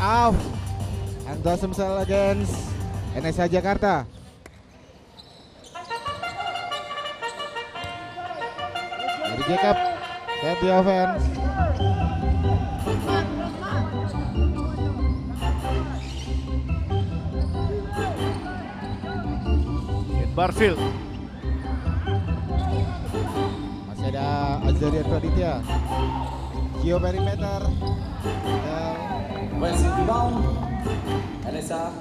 off. And Dawson against NSA Jakarta. Jadi Jacob set the offense. Barfield. Masih ada Azarian Praditya. Geo perimeter. West rebound. NSA.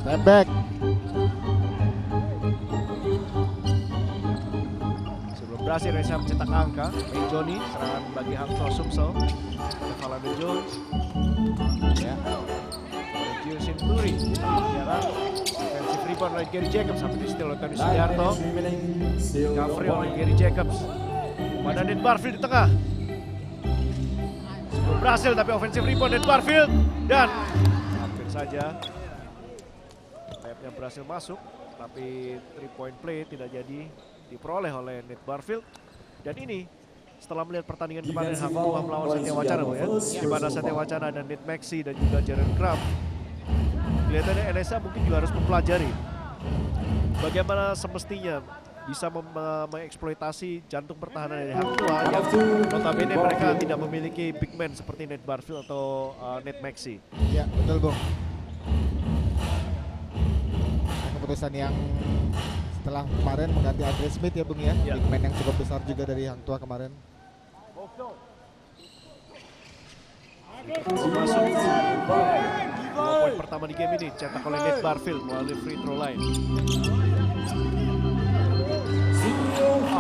Step back. Sebelum berhasil NSA mencetak angka, Johnny serangan bagi Hang Tuah Sumsel. Valado Jones. Ya. Gio Sinturi. Menyerang. Defensive rebound oleh Gary Jacobs sampai di steal oleh Tony Sugiarto. Recovery oleh Gary Jacobs. Pada Nate Barfield di tengah. Sebelum berhasil tapi offensive rebound Nate Barfield dan hampir saja layupnya berhasil masuk tapi 3-point play tidak jadi diperoleh oleh Nate Barfield. Dan ini setelah melihat pertandingan kemarin Hang Tuah melawan Satya Wacana ya, di mana Satya Wacana ada Nate Maxey dan juga Jaren Graham. Kelihatannya NSA mungkin juga harus mempelajari bagaimana semestinya bisa mengeksploitasi jantung pertahanan dari Hang Tuah yang notabene mereka tidak memiliki big man seperti Nate Barfield atau Nate Maxey. Ya betul Bung. Keputusan yang setelah kemarin mengganti Andre Smith ya Bung ya, big man yang cukup besar juga dari Hang Tuah kemarin. Masuk 2 poin pertama di game ini cetak oleh Nate Barfield melalui free throw line.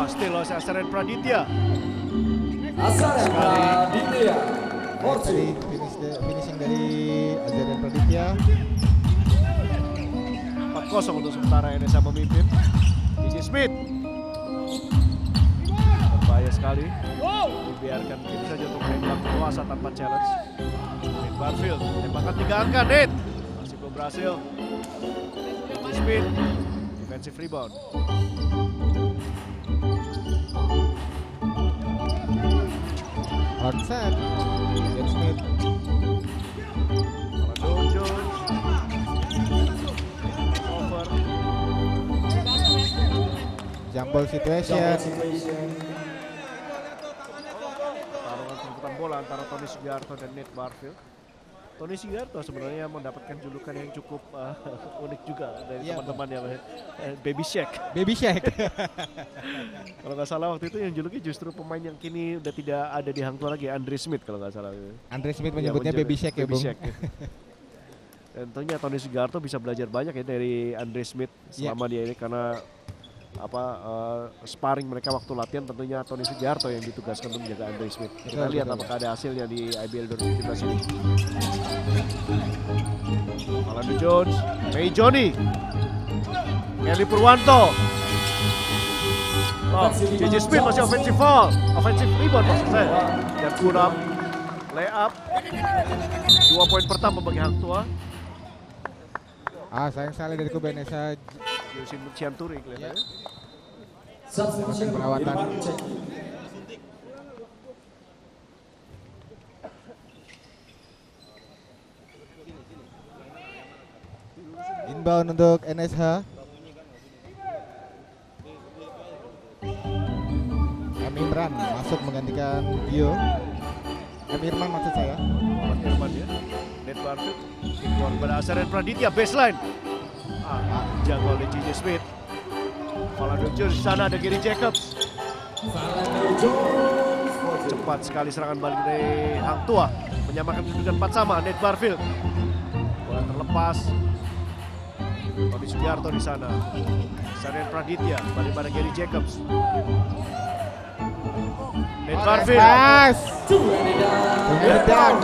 Still oleh Azarian Praditya. Azarian Praditya. Tadi finishing dari Azarian Praditya. 4-0 untuk sementara NSA memimpin. DJ Smith. Berbahaya sekali. Dibiarkan mungkin saja untuk menembak kuasa tanpa challenge. Nate Barfield tembakan 3 angka. Nate masih belum berhasil. DJ Smith defensive rebound. Hard set. James Smith. Valado Jones. Over. Jump ball situation. Pertarungan sebutan bola antara Tony Sugiarto dan Nate Barfield. Tony Sugiarto sebenarnya mendapatkan julukan yang cukup unik juga dari teman-temannya, Baby Shaq. Baby Shaq. Kalau nggak salah waktu itu yang juluki justru pemain yang kini udah tidak ada di Hang Tuah lagi, Andre Smith kalau nggak salah. Andre Smith menyebutnya Baby Shaq ya Bung. Dan tentunya Tony Sugiarto bisa belajar banyak ya dari Andre Smith selama dia ini karena sparring mereka waktu latihan tentunya Tony Sugiarto yang ditugaskan untuk menjaga Andre Smith. Kita lihat apakah ada hasilnya di IBL 2017 ini. Valado Jones, May Johnny, Kelly Purwanto. JJ Smith masih offensive foul, offensive rebound maksud saya. Dan kurang layup. 2 poin pertama bagi Hang Tuah. Sayang sekali dari kubu NSA. Yosin Cianturi kelihatannya. Perawatan. Inbound untuk NSH. Imran masuk menggantikan Gio. Irman maksud saya. Irman ya. Nate Barfield. Keluar pada Azarian Praditya baseline. Jago oleh JJ Smith. Valado Jones di sana ada Gary Jacobs. Cepat sekali serangan balik dari Hang Tuah. Menyamakan kedudukan 4 sama. Nate Barfield. Bola terlepas. Tony Sugiarto di sana. Azarian Praditya balik pada Gary Jacobs. Nate Barfield.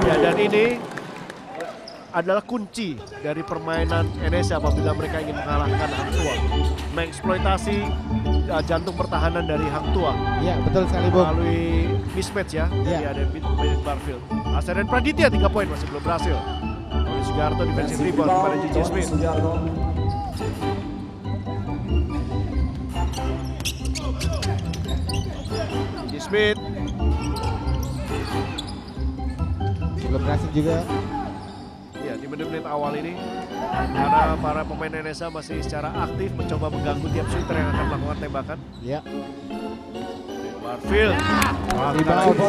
Ya, dan ini adalah kunci dari permainan NSA apabila mereka ingin mengalahkan Hang Tuah. Mengeksploitasi jantung pertahanan dari Hang Tuah. Iya, betul sekali, Bung. Melalui mismatch ya. Iya, ada Nate Barfield. Azarian Praditya 3 poin masih belum berhasil. Tony Sugiarto defensive rebound kepada JJ Smith. JJ Smith belum berhasil juga. Ya, di menit-menit awal ini karena para pemain NSA masih secara aktif mencoba mengganggu tiap shooter yang akan melakukan tembakan. Ya. Barfield. Rebound.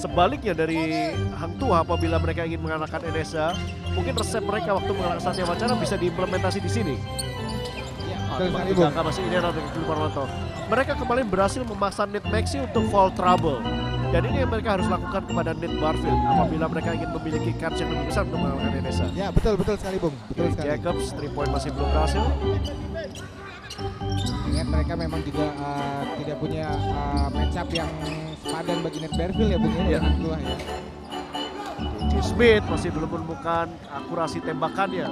Sebaliknya dari Hang Tuah, apabila mereka ingin mengalahkan NSA, mungkin resep mereka waktu mengalahkan Satya Wacana bisa diimplementasi di sini. Betul sekali, Bung. Jangka masih ini dari Purwanto. Mereka kemarin berhasil memaksa Nate Maxi untuk foul trouble. Dan ini yang mereka harus lakukan kepada Nate Barfield apabila mereka ingin memiliki kans yang lebih besar untuk mengalahkan NSA. Ya, betul sekali, Bung. Betul sekali. Jacobs 3 point masih belum berhasil. Ingat mereka memang juga tidak punya match up yang sepadan bagi Nate Barfield ya, Bung ya. Iya. Hang Tuah ya. JJ Smith masih belum menemukan akurasi tembakannya.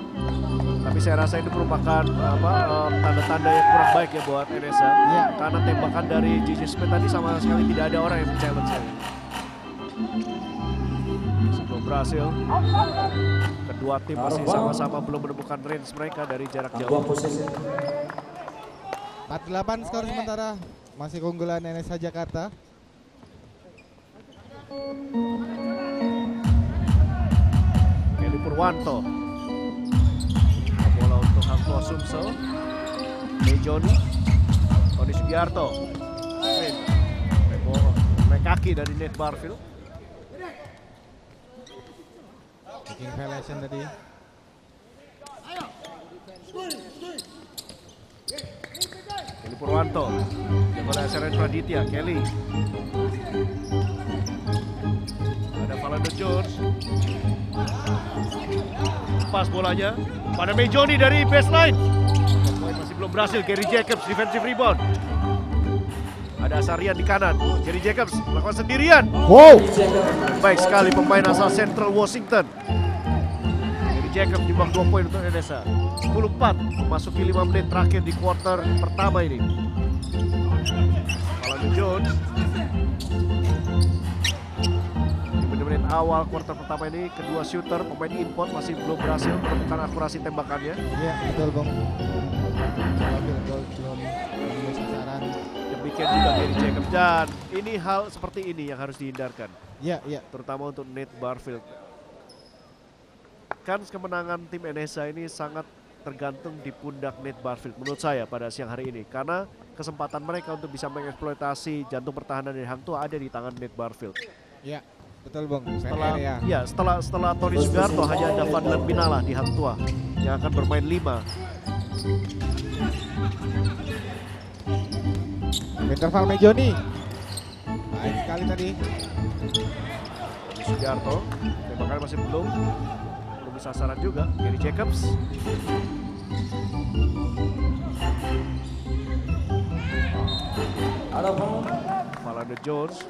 Tapi saya rasa ini merupakan tanda-tanda yang kurang baik ya buat NSA. Iya. Karena tembakan dari JJ Smith tadi sama sekali tidak ada orang yang men-challenge saya. Sebelum berhasil. Kedua tim masih sama-sama belum menemukan range mereka dari jarak jauh. 48 skor sementara, masih keunggulan NSA Jakarta. Kelly Purwanto. Bola untuk Hang Tuah Sumsel. Joni. Tony Sugiarto. Naik kaki dari Nate Barfield. Taking violation tadi. Kelly Purwanto. Bola Seren Praditya. Kelly. Ada Falando Jones. Pas bolanya pada Mejoni dari baseline. Masih belum berhasil. Gary Jacobs defensive rebound. Ada Asarian di kanan. Gary Jacobs melakukan sendirian. Wow. Baik sekali pemain asal Central Washington. Gary Jacobs jumlah 2 poin untuk NSA. 10-4 memasuki 5 menit terakhir di quarter pertama ini. Falando Jones. Menit awal quarter pertama ini kedua shooter pemain import masih belum berhasil menemukan akurasi tembakannya. Iya, betul, Bung. Belum mengambil sasaran. Demikian juga Gary Jacobs, dan ini hal seperti ini yang harus dihindarkan. Iya, iya. Terutama untuk Nate Barfield. Kans kemenangan tim NSA ini sangat tergantung di pundak Nate Barfield menurut saya pada siang hari ini, karena kesempatan mereka untuk bisa mengeksploitasi jantung pertahanan dari Hang Tuah ada di tangan Nate Barfield. Iya. Betul, Bung. Setelah Tony Sugiarto hanya ada Fadlan Binala di Hang Tuah yang akan bermain 5. Interval Mejoni. Baik sekali tadi. Tony Sugiarto, tembakan masih belum bisa sasaran juga. Gary Jacobs. Falando Jones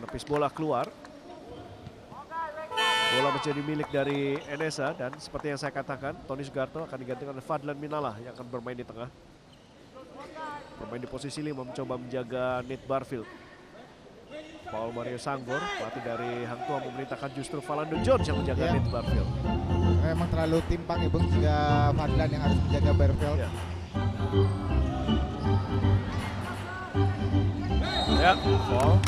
menepis bola keluar. Bola menjadi milik dari NSA, dan seperti yang saya katakan, Tony Sugiarto akan digantikan oleh Fadlan Minallah yang akan bermain di tengah. Bermain di posisi 5 mencoba menjaga Nate Barfield. Paul Mario Sanggor, pelatih dari Hang Tuah, memerintahkan justru Falando Jones yang menjaga Nate Barfield. Memang terlalu timpang ya, Bung, sehingga Fadlan yang harus menjaga Barfield. Ya, foul.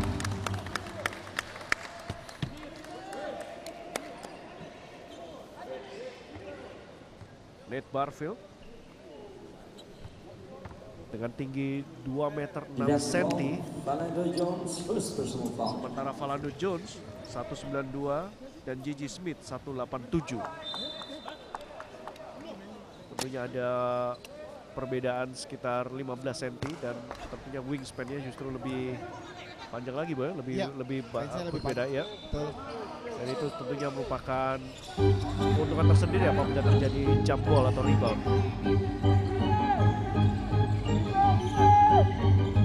Nate Barfield dengan tinggi 2 meter 6 cm. Sementara Falando Jones 192 dan JJ Smith 187. Tentunya ada perbedaan sekitar 15 cm, dan tentunya wingspan-nya justru lebih panjang lagi, Boy. Lebih berbeda ya. Betul. Dan itu tentunya merupakan keuntungan tersendiri apabila terjadi jump ball atau rebound.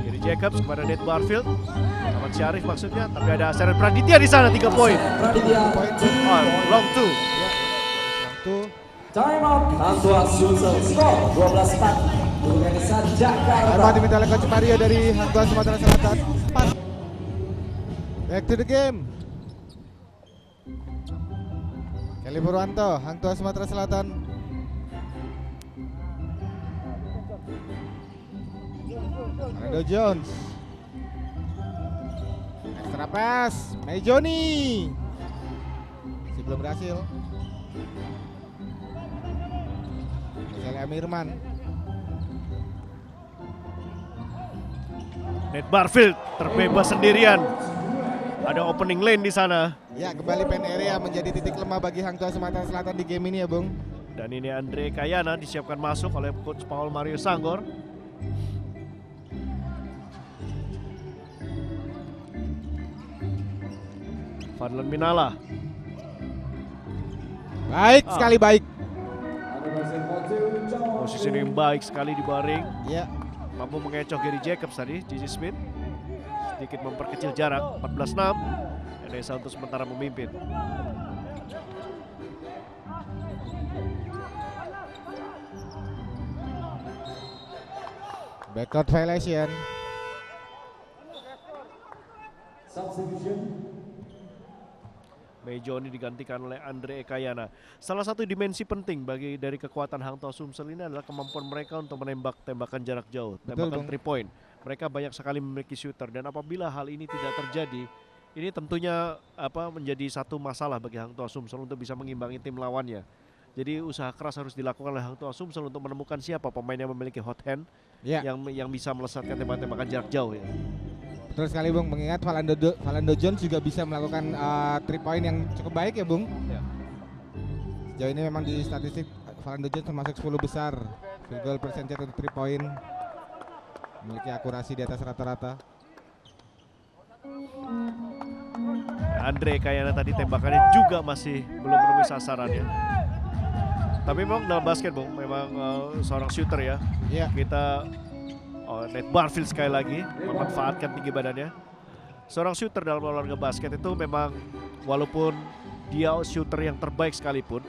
Gary Jacobs kepada Nate Barfield. Ahmad Syarif maksudnya, tapi ada Seren Praditya di sana 3 poin. Long 2. Ya. Long 2. Time out. Hang Tuah Sumsel skor 12-4 untuk NSA Jakarta. Arma diminta oleh Coach Mario dari Hang Tuah Sumatera Selatan. Back to the game. Kelly Purwanto, Hang Tuah Sumatera Selatan. Falando Jones. Serapes, Mejoni. Masih belum berhasil. Misalnya Amirman. Nate Barfield terbebas sendirian. Ada opening lane di sana. Ya, kembali pen area menjadi titik lemah bagi Hang Tua Sumatera Selatan di game ini ya, Bung. Dan ini Andre Kayana disiapkan masuk oleh coach Paul Mario Sanggor. Fadlan Minala. Baik sekali, baik. Posisi yang baik sekali di baring. Ya, Mampu mengecoh Gary Jacobs tadi, Gigi Smith. Sedikit memperkecil jarak, 14-6. NSA untuk sementara memimpin. backcourt violation. Substitution. Mejoni digantikan oleh Andre Ekayana. Salah satu dimensi penting dari kekuatan Hang Tua Sumsel ini adalah kemampuan mereka untuk menembak tembakan jarak jauh, tembakan Bung. 3 point. Mereka banyak sekali memiliki shooter dan apabila hal ini tidak terjadi, ini tentunya menjadi satu masalah bagi Hang Tua Sumsel untuk bisa mengimbangi tim lawannya. Jadi usaha keras harus dilakukan oleh Hang Tua Sumsel untuk menemukan siapa pemain yang memiliki hot hand Ya, yang bisa melesatkan tembakan jarak jauh ya. betul sekali, Bung. Mengingat Valando Jones juga bisa melakukan 3 point yang cukup baik ya, Bung. Ya. Sejauh ini memang di statistik Valando Jones termasuk 10 besar field goal percentage untuk 3 point. Memiliki akurasi di atas rata-rata. Andre Kayana tadi tembakannya juga masih belum menemui sasarannya. Tapi memang dalam basket, Bung, memang seorang shooter ya. Iya. Kita Nate Barfield sekali lagi memanfaatkan tinggi badannya. Seorang shooter dalam olahraga basket itu memang walaupun dia shooter yang terbaik sekalipun,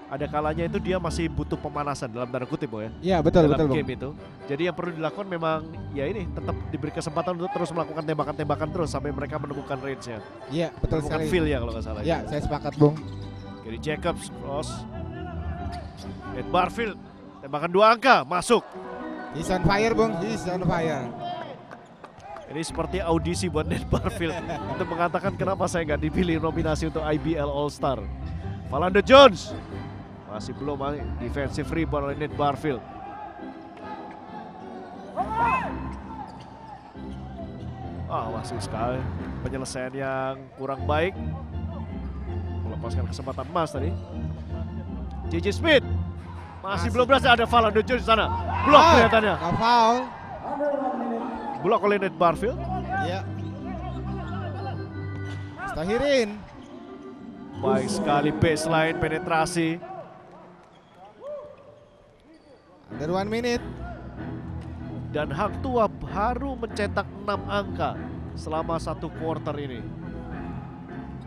ada kalanya itu dia masih butuh pemanasan dalam tanda kutip, Bung ya. Iya, betul, Dalam Bung. game itu. Jadi yang perlu dilakukan memang ya ini tetap diberi kesempatan untuk terus melakukan tembakan-tembakan terus sampai mereka menemukan range-nya. Iya, betul Menemukan sekali. feel ya kalau nggak salah. Ya, saya sepakat, Bung. Gary Jacobs cross. Nate Barfield tembakan 2 angka masuk. He's on fire, Bung. He's on fire. Ini seperti audisi buat Nate Barfield untuk mengatakan kenapa saya nggak dipilih nominasi untuk IBL All Star. Valando Jones masih belum defensive rebound oleh Nate Barfield. Masih sekali penyelesaian yang kurang baik, melepaskan kesempatan emas tadi. JJ Smith masih belum berhasil, ada Valando Jones di sana. Blok kelihatannya. Foul. Blok oleh Nate Barfield. Iya. Stahirin. Baik sekali baseline penetrasi. Under 1 minute. Dan Hang Tua baru mencetak 6 angka selama 1 quarter ini.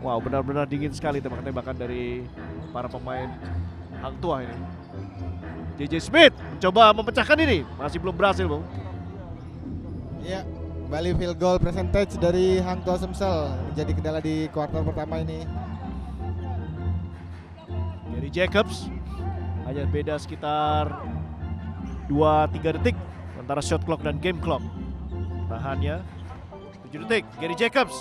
Wow, benar-benar dingin sekali tembakan-tembakan dari para pemain Hang Tua ini. JJ Smith mencoba memecahkan ini, masih belum berhasil, Bung. Iya, kembali field goal percentage dari Hang Tua Sumsel menjadi kendala di kuartal pertama ini. Gary Jacobs hanya beda sekitar 2-3 detik antara shot clock dan game clock. Tahannya 7 detik. Gary Jacobs.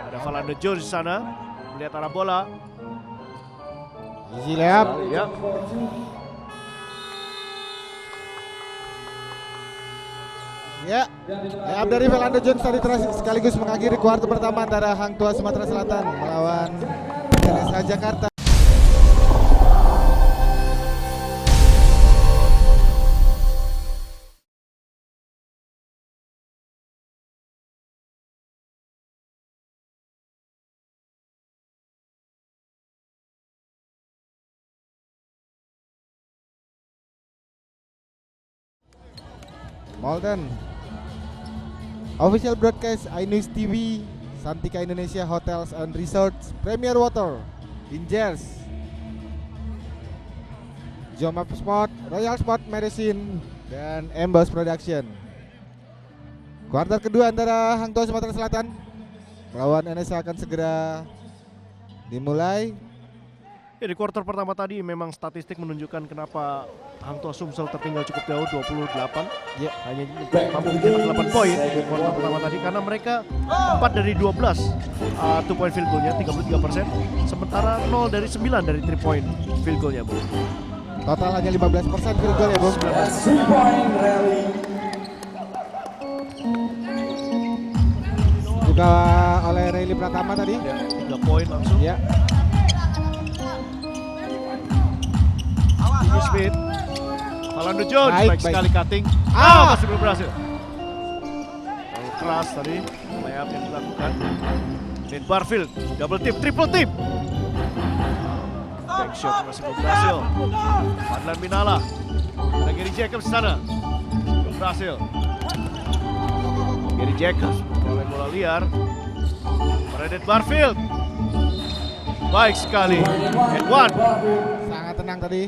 Ada Valando Jones di sana melihat arah bola. Easy layup. Ya. Ya, layup dari Valando Jones tadi sekaligus mengakhiri kuartal pertama antara Hang Tua Sumatera Selatan melawan NSA Jakarta. Malden. Official broadcast iNews TV, Santika Indonesia Hotels and Resorts, Premier Water, Ingers, Jomap Sport, Royal Sport Medicine, dan Embos Production. Kuartal kedua antara Hang Tua Sumatera Selatan melawan NSA akan segera dimulai. Ya, di kuarter pertama tadi memang statistik menunjukkan kenapa Hang Tuah Sumsel tertinggal cukup jauh 28. Ya. Hanya mampu mencetak 8 poin di kuarter pertama tadi karena mereka 4 dari 12 2 point field goalnya 33%, sementara 0 dari 9 dari 3 point field goalnya, Bu. Total hanya 15% field goal ya, Bung. 3-point rally. Juga oleh Riley Pratama tadi. Ya, 3 poin langsung. Ya. Jimmy Smith, Philando Jones, Baik, baik baik. sekali cutting. Ah! Masih belum berhasil. Terlalu keras tadi layup yang dilakukan. Nate Barfield, double tip, triple tip. Back shot masih belum berhasil. Fadlan Minala, ada Gary Jacobs di sana, belum berhasil. Gary Jacobs memperoleh bola liar. Pada Nate Barfield, baik sekali. And one. Sangat tenang tadi.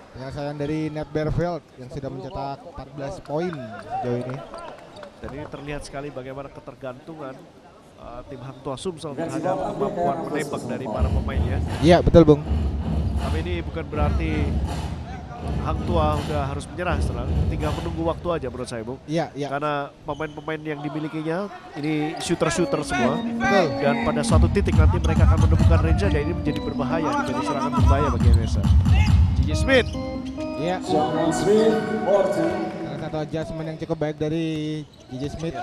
Penyelesaian dari Nate Barfield yang sudah mencetak 14 poin sejauh ini. Dan ini terlihat sekali bagaimana ketergantungan tim Hang Tuah Sumsel terhadap kemampuan menembak dari para pemainnya. Iya, betul, Bung. Tapi ini bukan berarti Hang Tuah udah harus menyerah setelah, tinggal menunggu waktu aja menurut saya, Bung. Iya, iya. Karena pemain-pemain yang dimilikinya ini shooter-shooter semua. Betul. Dan pada suatu titik nanti mereka akan menemukan range dan ini menjadi berbahaya, menjadi serangan berbahaya bagi Indonesia. J.J. Smith. Iya. John Smith, 42. Salah satu adjustment yang cukup baik dari J.J. Smith.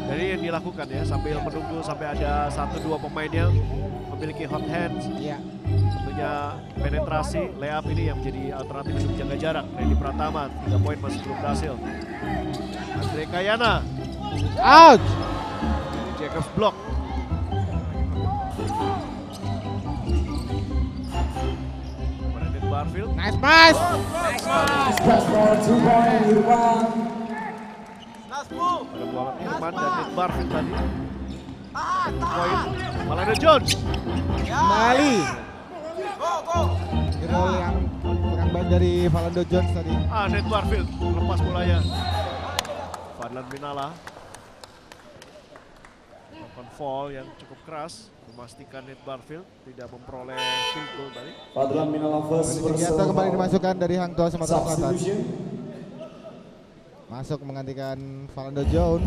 Jadi yang dilakukan ya sambil menunggu sampai ada 1-2 pemain yang memiliki hot hands. Iya. Tentunya penetrasi, layup ini yang menjadi alternatif untuk menjaga jarak. Randy Pratama, 3 poin masih belum berhasil. Andre Kayana, Ouch. Jacobs block. Brandon Barfield, Nice pass. Pass for 2-point, Irfan. pada Muhammad Irman dan Nick Barfield tadi. Poin, Philando Jones. Kembali. Gol yang kurang baik dari Philando Jones tadi. Nick Barfield lepas bolanya. Fadlan Minala melakukan foul yang cukup keras, memastikan Nate Barfield tidak memperoleh field goal tadi. Fadlan Minala first Sugiarto kembali dimasukkan dari Hang Tuah Sumatera Selatan. substitution. Masuk menggantikan Philando Jones.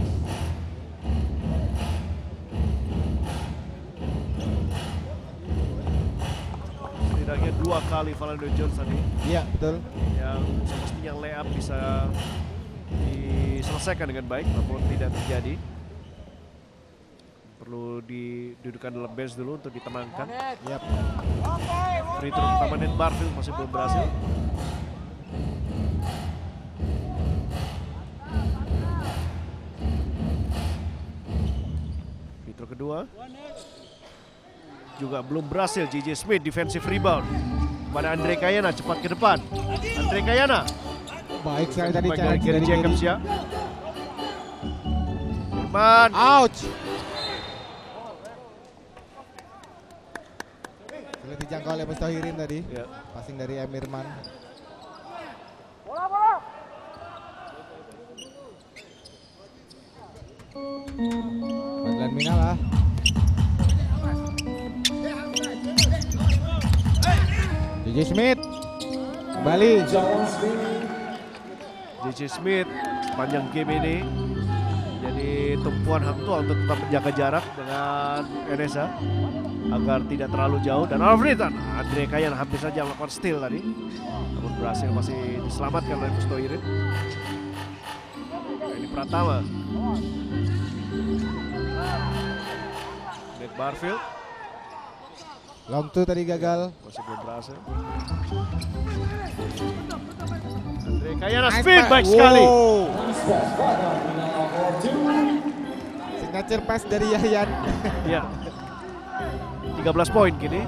Setidaknya 2 kali Philando Jones tadi Iya, betul. yang semestinya layup bisa diselesaikan dengan baik, namun tidak terjadi. Perlu didudukan dalam bench dulu untuk ditenangkan. Yap. Free throw pertama Nate Barfield masih belum berhasil. Free throw kedua juga belum berhasil. J.J. Smith defensive rebound pada Andre Kayana, cepat ke depan. Andre Kayana, Baik sekali tadi baik dari challenge Gary dari Jacobs Gary. ya. Irman, Ouch. Sulit dijangkau oleh Mustahirin tadi. ya. Passing dari Emirman. Fadlan Minala. J.J. Smith kembali. John Smith. J.J. Smith sepanjang game ini jadi tumpuan Hang Tuah untuk tetap menjaga jarak dengan Enesa agar tidak terlalu jauh. Dan Alfredan, Andre Kayana hampir saja melakukan steal tadi, namun berhasil, masih diselamatkan oleh Mustoirin. Ini Pratama, Nate Barfield Long two tadi gagal. masih belum berhasil. Andre Kayana Nice speed pass. baik sekali. Wow. Nice pass, Fadlan Minala for 2. Signature pass dari Yahyan. Ya. 13 poin kini.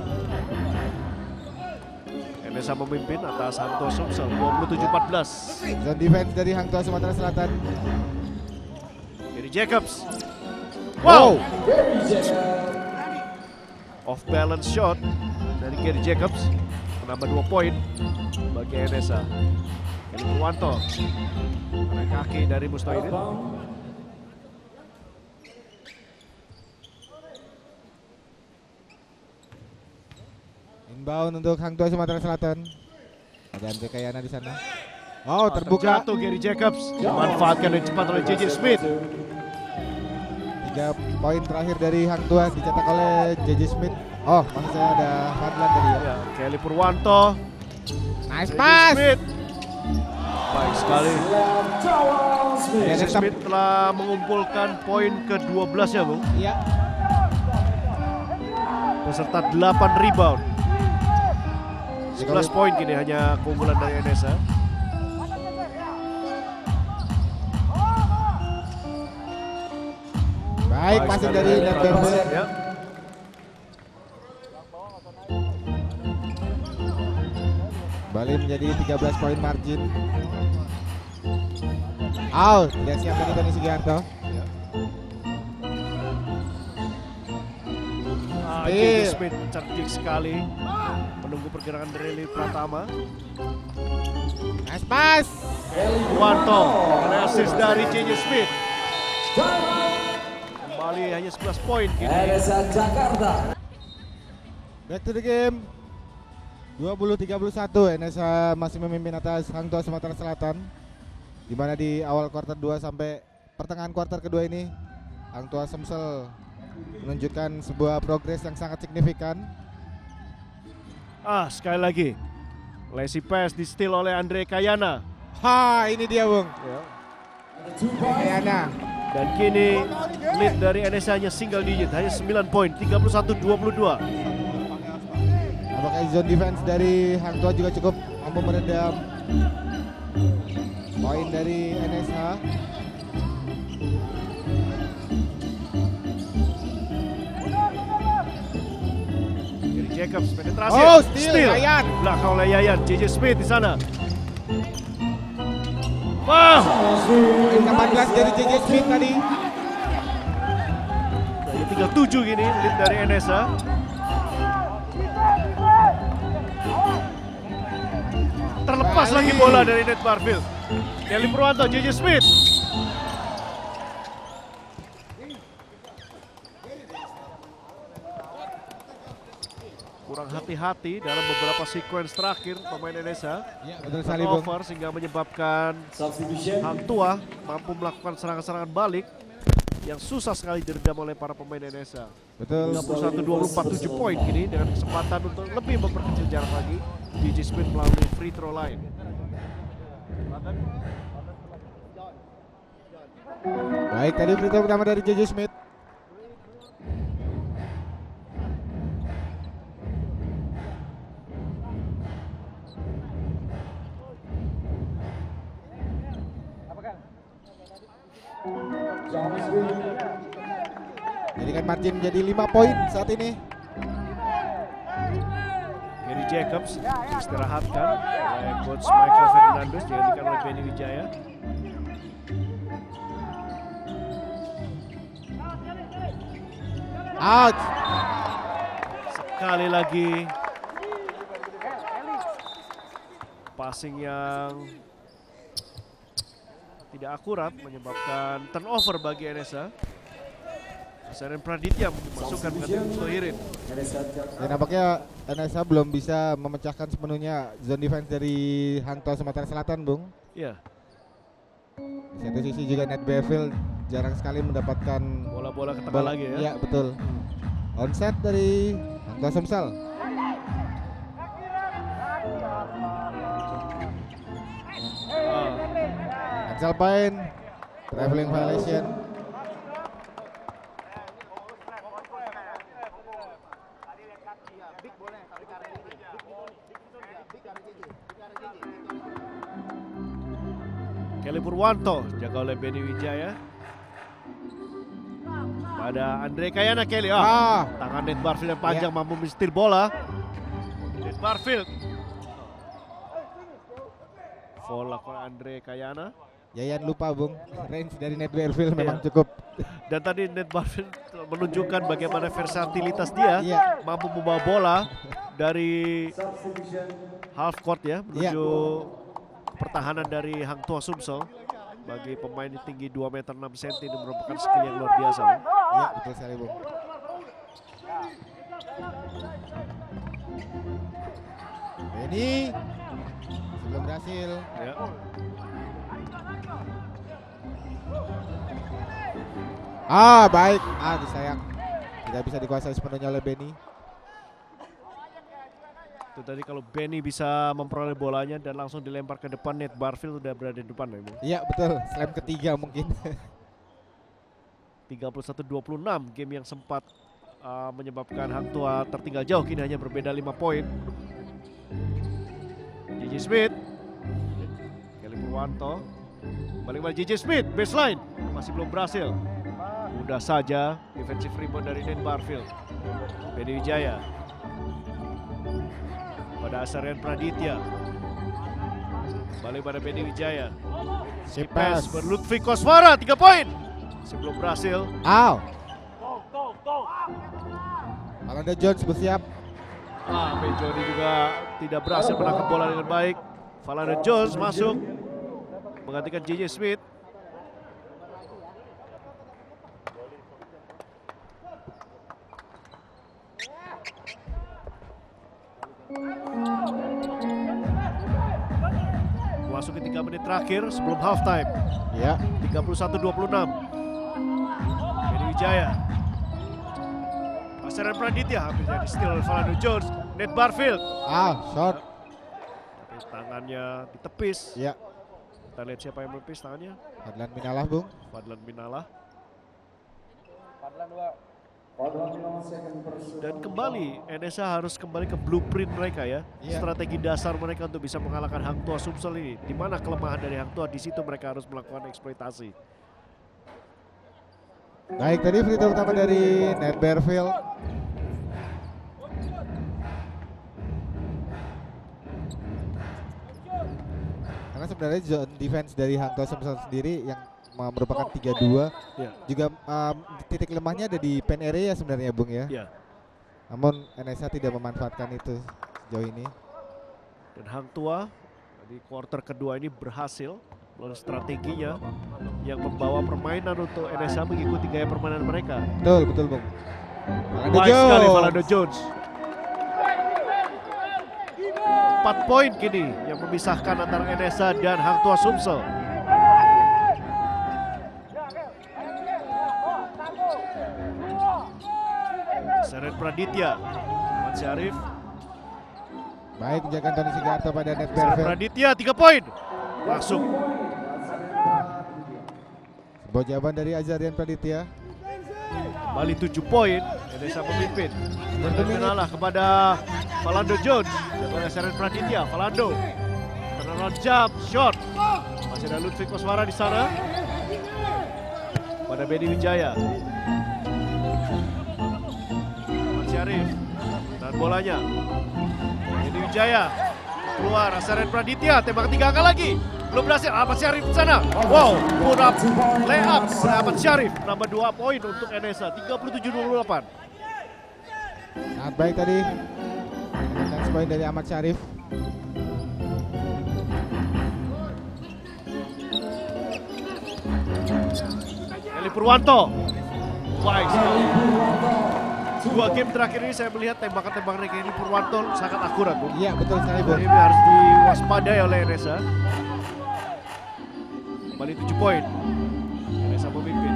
Enesa memimpin atas Hang Tuah Sumsel 27-14. Zone defense dari Hang Tuah Sumatera Selatan. Gary Jacobs. Wow, Gary Jacobs. off balance shot dari Gary Jacobs menambah 2 poin bagi Enesa. Eli Purwanto, tarik kaki dari Mustoirin. Rebound untuk Hang Tua Sumatera Selatan. Ada Andre Kayana di sana. Oh, terbuka. Terjatuh Gary Jacobs. Dimanfaatkan dengan cepat oleh JJ Smith. 3 poin terakhir dari Hang Tua dicetak oleh JJ Smith. Oh, maksud saya ada Fadlan tadi ya. Ya, Kelly Purwanto. Nice JJ pass. Smith. Baik sekali. JJ tetap- Smith telah mengumpulkan poin ke-12 ya, Bung. Iya. Beserta 8 rebound. 11 poin kini hanya keunggulan dari NSA. Baik, passing dari Ned Berber. Ya. Bali menjadi 13 poin margin. Out, tidak siap dari Tony Sugiharto. JJ Smith cerdik sekali menunggu pergerakan dari Pratama. Nice pass. Purwanto oleh assist dari JJ Smith. Kembali hanya 11 poin kini. NSA Jakarta. Back to the game. 20-31 NSA masih memimpin atas Hang Tua Sumatera Selatan. Di mana di awal kuarter 2 sampai pertengahan kuarter kedua ini Hang Tua Sumsel menunjukkan sebuah progres yang sangat signifikan. Sekali lagi lazy pass di steal oleh Andre Kayana. Ha, ini dia Bung. Ya. Kayana. Dan kini lead dari NSA hanya single digit, hanya 9 poin, 31-22. Apakah zone defense dari Hang Tua juga cukup mampu meredam poin dari NSH? Gary Jacobs penetrasi. Oh, steal, Yayan. Belakang oleh Yayan, JJ Smith di sana. Wow. Poin ke-14 dari JJ Smith tadi. Hanya tinggal 7 gini lead dari NSA. Terlepas lagi bola dari Ned Barfield. Kelly Purwanto, JJ Smith. Kurang hati-hati dalam beberapa sequence terakhir pemain NSA. Ya, betul sekali Bung. Turnover sehingga menyebabkan Substitution. Hang Tua mampu melakukan serangan-serangan balik yang susah sekali diredam oleh para pemain NSA. Betul. 61-24, 7 poin kini dengan kesempatan untuk lebih memperkecil jarak lagi. JJ Smith melalui free throw line. Baik, tadi berita pertama dari JJ Smith. Jadikan margin menjadi 5 poin saat ini. Gary Jacobs istirahatkan oleh coach Michael Fernandez, digantikan oleh Benny Wijaya. Out. Sekali lagi passing yang tidak akurat menyebabkan turnover bagi NSA. Seren Praditya dimasukkan dengan Tohirin. Dan nampaknya NSH belum bisa memecahkan sepenuhnya zone defense dari Hang Tua Sumatera Selatan, Bung. Ya, Di satu sisi juga Ned Bevel jarang sekali mendapatkan bola-bola ke tengah bola. lagi ya. Iya, betul. Onset dari Hang Tua Sumsel. Cancel point, traveling violation. Kelly Purwanto jaga oleh Benny Wijaya. Pada Andre Kayana Kelly. Tangan Ned Barfield yang panjang mampu mensteal bola. Ned Barfield. Foul lakukan Andre Kayana. Yayan lupa, Bung. Range dari Ned Bevel memang Iya. cukup. Dan tadi Ned Barfield menunjukkan bagaimana versatilitas dia. Iya. Mampu membawa bola dari half court ya menuju pertahanan dari Hang Tua Sumsel. Bagi pemain tinggi 2 meter 6 cm ini merupakan skill yang luar biasa. Bung. Iya, betul sekali, Bung. Benny belum berhasil. Ya. Baik. Disayang. Tidak bisa dikuasai sepenuhnya oleh Benny. Itu tadi kalau Benny bisa memperoleh bolanya dan langsung dilempar ke depan, Nate Barfield udah berada di depan ya, Bung. Iya betul, slam ketiga mungkin. 31-26 game yang sempat menyebabkan Hang Tua tertinggal jauh, kini hanya berbeda 5 poin. JJ Smith, Kelly Purwanto, balik JJ Smith, baseline, masih belum berhasil. Mudah saja defensive rebound dari Nate Barfield. Benny Wijaya pada Asarian Praditya, balik pada Benny Wijaya. Sip Pass pass. Lutfi Koswara, 3 poin. Sebelum berhasil. Alanda Jones bersiap. Bejoni juga tidak berhasil menangkap bola dengan baik. Valanda Jones masuk menggantikan JJ Smith. Memasuki 3 menit terakhir sebelum halftime. Ya. 31-26. Benny Wijaya. Asarian Praditya hampir jadi steal oleh Valanda Jones. Nate Barfield. Shot. Tapi tangannya ditepis. Ya. Kita lihat siapa yang menepis tangannya. Fadlan Minalah, Bung. Fadlan Minalah. Dan kembali NSA harus kembali ke blueprint mereka ya. Iya. Strategi dasar mereka untuk bisa mengalahkan Hang Tua Sumsel ini. Di mana kelemahan dari Hang Tua, di situ mereka harus melakukan eksploitasi. Baik, tadi free throw pertama dari Nate Barfield. Karena sebenarnya zone defense dari Hang Tua Sumsel sendiri yang merupakan 3-2 Ya. juga titik lemahnya ada di pen area sebenarnya, Bung ya. Ya. Namun NSA tidak memanfaatkan itu sejauh ini. Dan Hang Tua di quarter kedua ini berhasil melalui strateginya yang membawa permainan untuk NSA mengikuti gaya permainan mereka. Betul, Bung. Baik sekali Valanda Jones. 4 poin kini yang memisahkan antara NSA dan Hang Tua Sumsel. Asarian Praditya, Ahmad Syarif. Baik, menjaga Tony Sigarto pada Nate Asarian Barfield. Praditya 3 poin. Masuk. Sebuah jawaban dari Azarian Praditya. Kembali 7 poin, Indonesia memimpin. Berminalah kepada Valanda Jones, kepada Asarian Praditya. Valando, turnaround jump, shot. Masih ada Lutfi Koswara di sana. Pada Benny Wijaya. Ahmad Syarif dan bolanya. Benny Wijaya keluar, Asarian Praditya tembak 3 angka lagi. Belum berhasil, Ahmad Syarif di sana. Wow, put up, lay up oleh Ahmad Syarif. Nambah 2 poin untuk NSA, 37-28. Sangat baik tadi. Dan poin dari Ahmad Syarif. Kelly Purwanto. Baik sekali. 2 game terakhir ini saya melihat tembakan-tembakan Kelly Purwanto sangat akurat, Bung. Iya, betul sekali, Bung. Ini harus diwaspadai oleh NSA. Kembali 7 poin. NSA memimpin.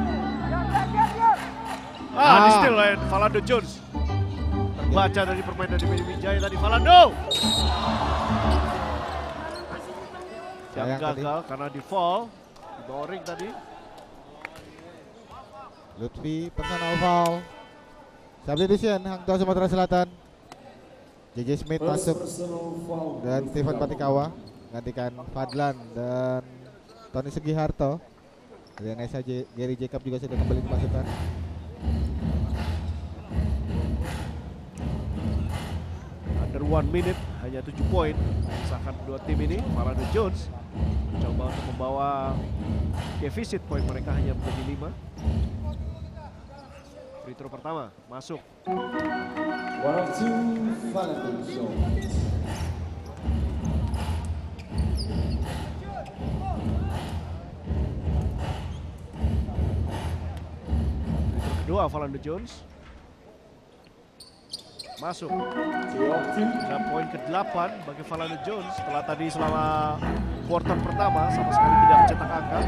Di steal oleh Valanda Jones. Terbaca dari permainan dari Benny Wijaya tadi. Valando. Yang Sayang gagal karena di foul. Di bawah ring tadi. Lutfi personal foul. Substitution Hang Tua Sumatera Selatan. JJ Smith masuk dan Stephen Patikawa gantikan Fadlan dan Tony Sugiharto. Dari NSA Gary Jacob juga sudah kembali dimasukkan. Under 1 minute, hanya 7 poin. Misalkan kedua tim ini, Valanda Jones mencoba untuk membawa defisit poin mereka hanya menjadi 5. Free throw pertama, masuk. 1 of 2, Valanda Jones. Free throw kedua, Valanda Jones. masuk. Dan poin ke-8 bagi Valano Jones setelah tadi selama quarter pertama sama sekali tidak mencetak angka.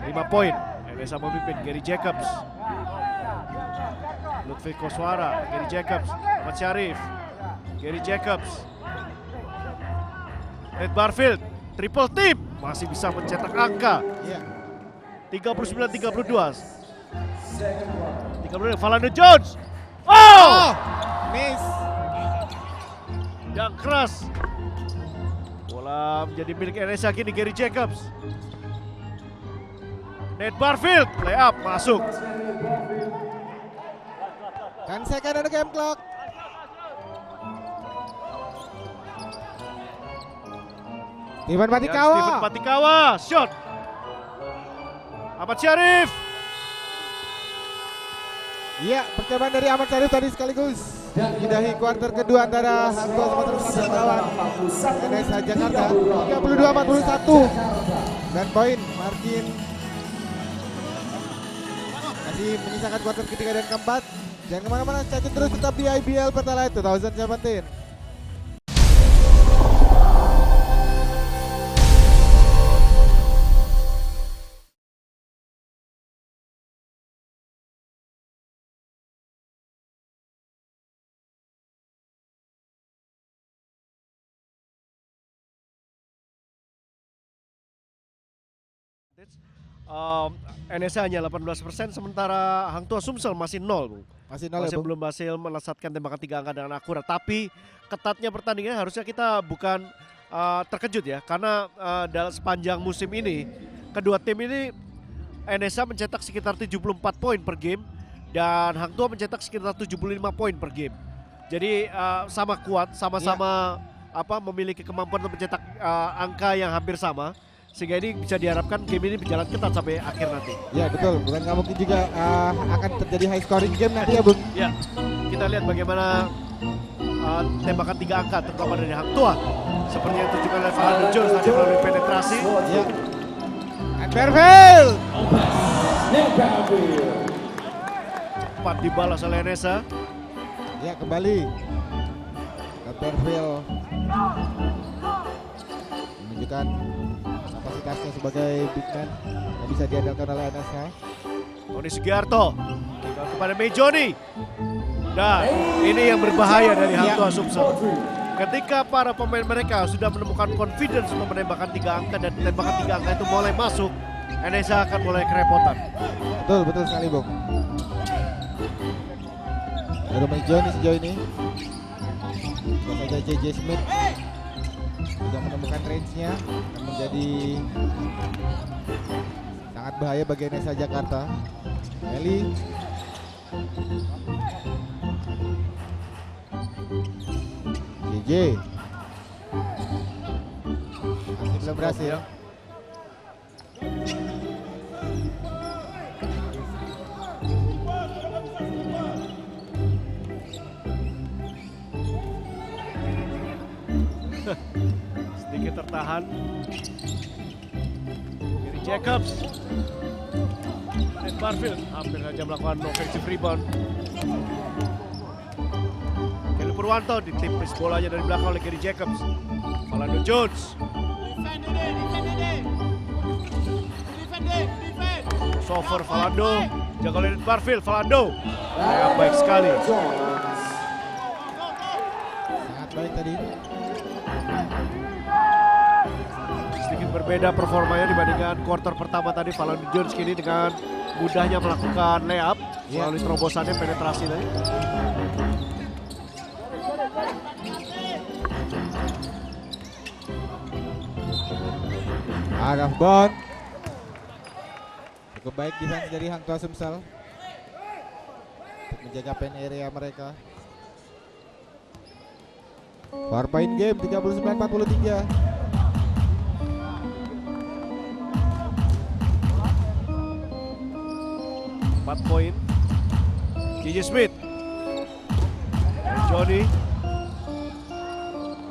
5 poin. NSA memimpin. Gary Jacobs, Lutfi Koswara, Gary Jacobs, Ahmad Syarif, Gary Jacobs, Nate Barfield, triple tip, masih bisa mencetak angka. 39-32. 32 Valano Jones. Oh! Miss. Yang keras. Bola menjadi milik NSA kini Gary Jacobs. Nate Barfield, layup masuk. 10 second on the game clock. Steven Patikawa. Steven Patikawa, shot. Ahmad Syarif. Iya, percobaan dari Ahmad Syarif tadi sekaligus menyudahi kuarter kedua antara Hang Tuah Sumatera Selatan lawan NSA Jakarta 32-41 dan poin margin masih menyisakan kuarter ketiga dan keempat. Jangan kemana-mana, cacit terus tetap di IBL Pertalite 2017. NSA hanya 18%, sementara Hang Tuah Sumsel masih 0, Bung. Masih 0 ya, Bung? Belum berhasil melesatkan tembakan 3 angka dengan akurat. Tapi ketatnya pertandingan harusnya kita bukan terkejut ya, karena dalam sepanjang musim ini kedua tim ini NSA mencetak sekitar 74 poin per game dan Hang Tuah mencetak sekitar 75 poin per game. Jadi sama kuat, sama-sama memiliki kemampuan untuk mencetak angka yang hampir sama. Sehingga ini bisa diharapkan game ini berjalan ketat sampai akhir nanti. Ya betul, bukan nggak mungkin juga akan terjadi high scoring game nanti ya, Bung. Ya, kita lihat bagaimana tembakan 3 angka terutama dari Hang Tuah. Seperti yang ditunjukkan oleh Valano Jones tadi melalui penetrasi. Ya. And Barfield. Cepat dibalas oleh NSA. Ya, kembali. Barfield menunjukkan kapasitasnya sebagai big man yang bisa diandalkan oleh NSA. Tony Sugiarto kepada Mejoni. Dan ini yang berbahaya dari Hang Tuah Sumsel. Ketika para pemain mereka sudah menemukan confidence untuk menembakkan 3 angka dan tembakan 3 angka itu mulai masuk, NSA akan mulai kerepotan. Betul sekali, Bung. Baru Mejoni sejauh ini. Juga saja JJ Smith sudah menemukan range-nya dan menjadi sangat bahaya bagi NSA Jakarta. Eli JJ masih belum berhasil. Sedikit tertahan. Gary Jacobs. Nate Barfield hampir saja melakukan offensive rebound. Kelly Purwanto ditipis bolanya dari belakang oleh Gary Jacobs. Valano Jones. Sofer Valando, jaga oleh Nate Barfield. Valando, ya, baik sekali. Sangat baik tadi. Sedikit berbeda performanya dibandingkan quarter pertama tadi. Valano Jones kini dengan mudahnya melakukan layup melalui terobosannya penetrasi tadi. Araf Bond. Cukup baik defense dari Hang Tuah Sumsel untuk menjaga pen area mereka. 4 point game 39-43. Empat poin. JJ Smith. Johnny.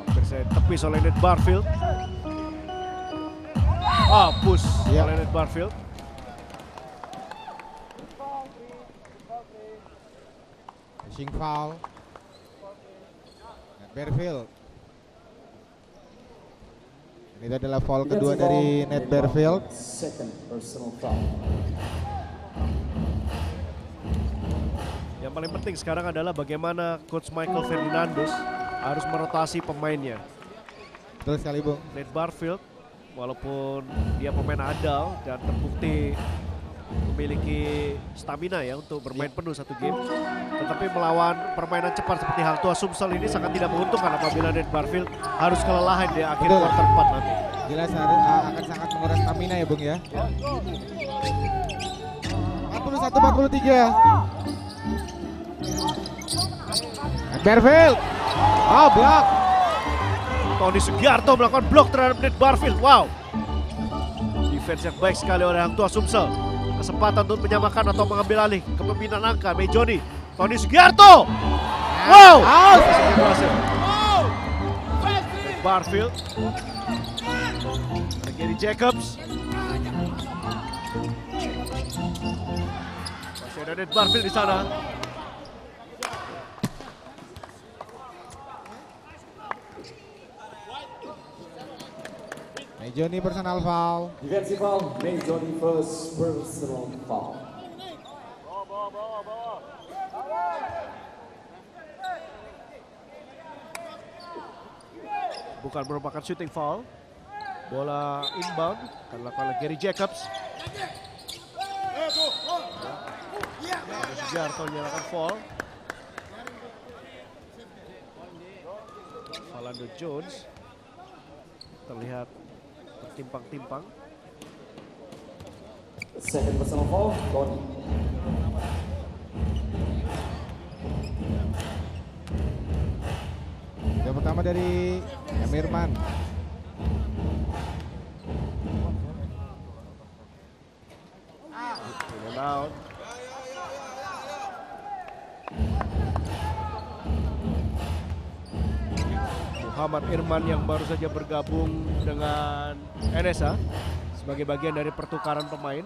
Hampir saya tepis oleh Nate Barfield. Push oleh Nate Barfield. Touching foul. Nate Barfield. Ini adalah foul kedua dari Nate Barfield. Second personal foul. Yang paling penting sekarang adalah bagaimana Coach Michael Ferdinandus harus merotasi pemainnya. Betul sekali, Bung. Nate Barfield, walaupun dia pemain andal dan terbukti memiliki stamina ya untuk bermain penuh satu game, tetapi melawan permainan cepat seperti Hang Tuah Sumsel ini sangat tidak menguntungkan apabila Nate Barfield harus kelelahan di akhir Betul. kuarter 4 nanti. Jelas akan sangat menguras stamina ya, Bung ya. 41-43. Nate Barfield. Oh, block. Tony Sugiarto melakukan blok terhadap Nate Barfield. Wow. Defense yang baik sekali oleh Hang Tuah Sumsel. Kesempatan untuk menyamakan atau mengambil alih kepemimpinan angka Mejoni. Tony Sugiarto. Wow. Out. Berhasil. Nate Barfield. Gary Jacobs. Masih ada Nate Barfield di sana. Johnny personal foul. Defensive foul, Johnny first personal foul. Bukan merupakan shooting foul. Bola inbound akan dilakukan oleh Gary Jacobs. Sugiarto menyalakan foul. Philando Jones terlihat tertimpang-timpang. Second personal foul, Tony. Yang pertama dari Emirman. In and out. Muhammad Irman yang baru saja bergabung dengan NSA sebagai bagian dari pertukaran pemain.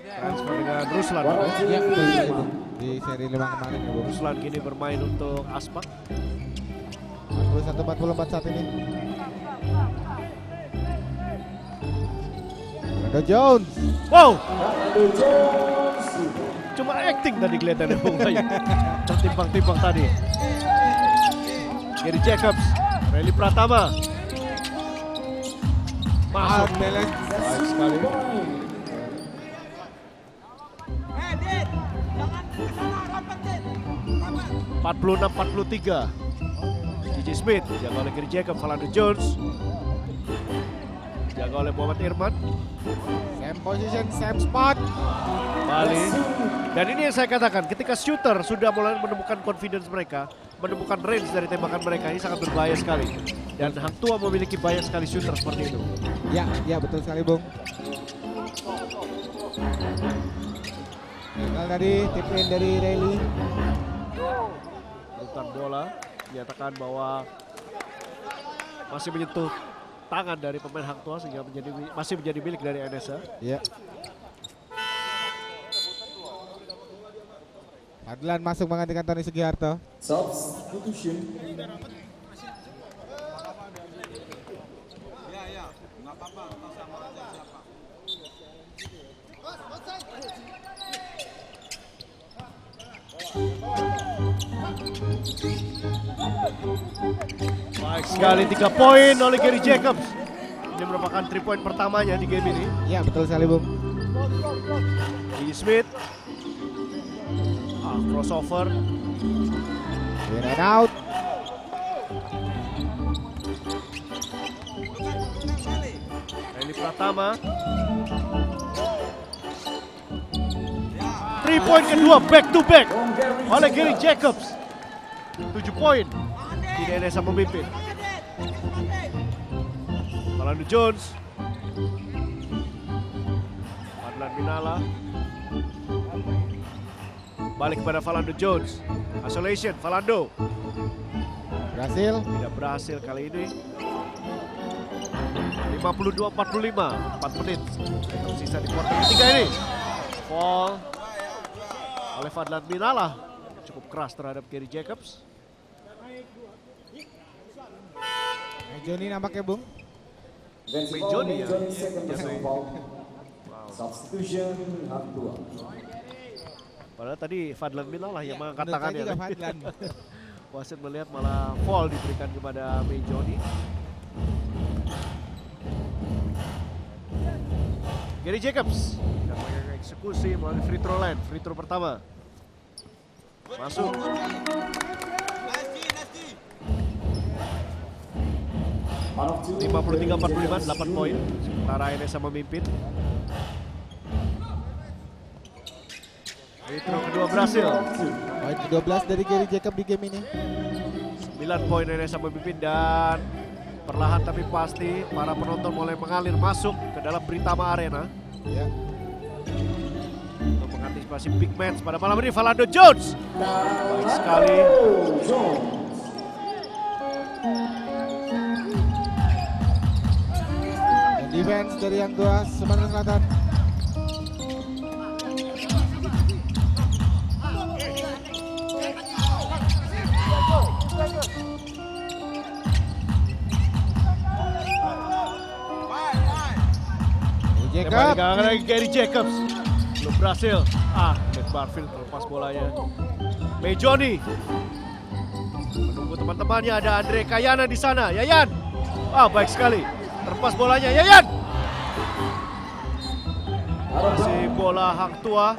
Transfer dengan Ruslan. Ya, betul sekali, Bung. Di seri 5 kemarin ya, Bung. Ruslan kini bermain untuk Aspak. 41-44 saat ini. Philando Jones. Wow, Philando Jones. cuma acting tadi kelihatannya Bung Bayu. Tertimpang-timpang tadi. Gary Jacobs, Rally Pratama. Masuk. Baik sekali. 46-43. JJ Smith dijaga oleh Gary Jacobs, Philando Jones dijaga oleh Muhammad Irman. Same position, same spot. Kembali. Dan ini yang saya katakan, ketika shooter sudah mulai menemukan confidence mereka, menemukan range dari tembakan mereka, ini sangat berbahaya sekali. Dan Hang Tuah memiliki banyak sekali shooter seperti itu. Ya, ya betul sekali, Bung. Tinggal dari tip in dari Riley. Rutan bola menyatakan bahwa masih menyentuh tangan dari pemain Hang Tuah sehingga masih menjadi milik dari NSA. Ya. Adlan masuk menggantikan Tony Sugiarto. Substitution. Baik sekali 3 poin oleh Gary Jacobs. Ini merupakan 3 poin pertamanya di game ini. Ya betul sekali, Bung. JJ Smith. Crossover. In and out. Rally Pratama. 3 poin kedua back to back oleh Gary Jacobs. 7 poin. Tidak NSA memimpin. Philando Jones. Adlan Minala. Balik kepada Philando Jones. Isolation, Philando. Berhasil. Tidak berhasil kali ini. 52-45, 4 menit. Tersisa di kuarter ketiga ini. Fall oleh Fadlan Minala. cukup keras terhadap Gary Jacobs. Johnny nampaknya Bung. Johnny ya. Second personal foul. Substitution Hang Tua. Padahal tadi Fadlan Minal lah yang Menurut mengatakan saya ya. juga Fadlan. Wasit melihat malah foul diberikan kepada Johnny. Gary Jacobs dan eksekusi melalui free throw line. Free throw pertama masuk. 53-45, 8 poin. Sementara NSA memimpin. Free throw kedua berhasil. Poin ke-12 dari Gary Jacob di game ini. 9 poin NSA memimpin dan perlahan tapi pasti para penonton mulai mengalir masuk ke dalam Britama Arena Ya. untuk mengantisipasi big match pada malam ini. Philando Jones baik sekali. Dan defense dari Hang Tua Sumatera Selatan. Jacob. Kembali lagi Gary Jacobs. Belum berhasil. Ned Barfield terlepas bolanya. Johnny menunggu teman-temannya. Ada Andre Kayana di sana. Yayan. Baik sekali. Terlepas bolanya. Yayan. Masih bola Hang Tua.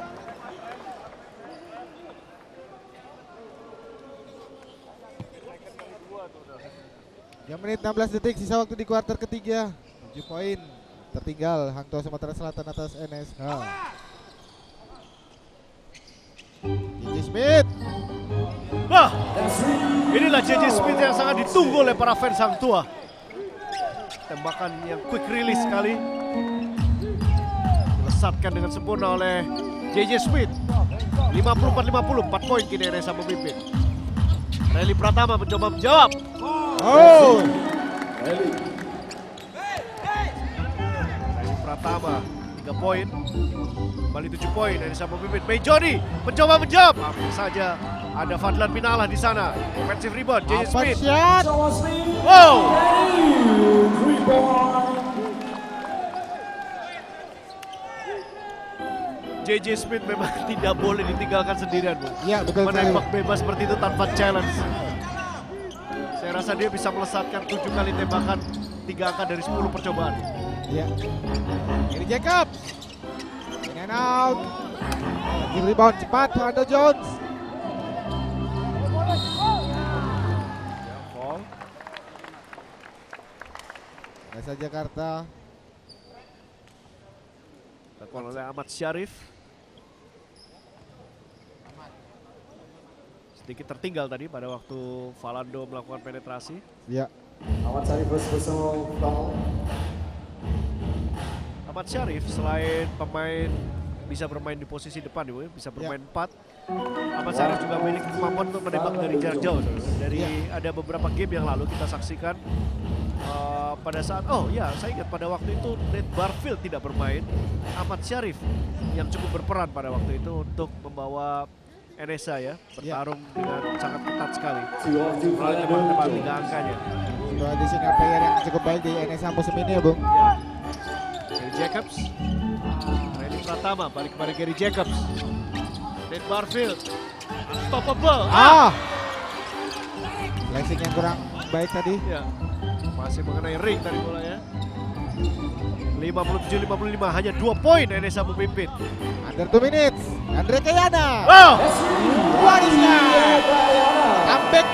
Yang menit 16 detik sisa waktu di kuarter ketiga. 7 poin tertinggal Hang Tua Sumatera Selatan atas NSH. JJ Smith. Inilah JJ Smith yang sangat ditunggu oleh para fans Hang Tua. Tembakan yang quick release sekali. Dilesatkan dengan sempurna oleh JJ Smith. 54-50, 4 poin kini NSA memimpin. Rally Pratama mencoba menjawab. Rally Pratama 3 poin. Kembali 7 poin NSA memimpin. Johnny mencoba menjawab. Hampir saja ada Fadlan Minala di sana. Offensive rebound JJ Smith. Shot. Wow. JJ Smith memang tidak boleh ditinggalkan sendirian, Bu. Iya, betul sekali. Menembak bebas seperti itu tanpa challenge. Saya rasa dia bisa melesatkan 7 kali tembakan 3 angka dari 10 percobaan. Iya. Gary Jacob. In and out. Lagi rebound cepat Philando Jones. Foul. NSA Jakarta. Dilakukan oleh Ahmad Syarif. Sedikit tertinggal tadi pada waktu Philando melakukan penetrasi. Iya. Ahmad Syarif personal foul. Ahmad Syarif selain pemain bisa bermain di posisi depan, bisa bermain 4. Ahmad Syarif juga memiliki kemampuan untuk menembak dari jarak jauh. Dari ada beberapa game yang lalu kita saksikan pada saat saya ingat pada waktu itu Ned Barfield tidak bermain. Ahmad Syarif yang cukup berperan pada waktu itu untuk membawa NSA ya bertarung dengan sangat ketat sekali. Melalui tebak-tebak 3 angkanya. Dua additional player yang cukup baik di NSA musim ini ya Bung. Gary Jacobs. Rally Pratama balik kepada Gary Jacobs. Ned Barfield. Unstoppable. Flashing yang kurang baik tadi. Ya. Masih mengenai ring tadi bolanya. 57-55, hanya 2 poin NSA memimpin. Under 2 minutes. Andre Kayana. What is that? Comeback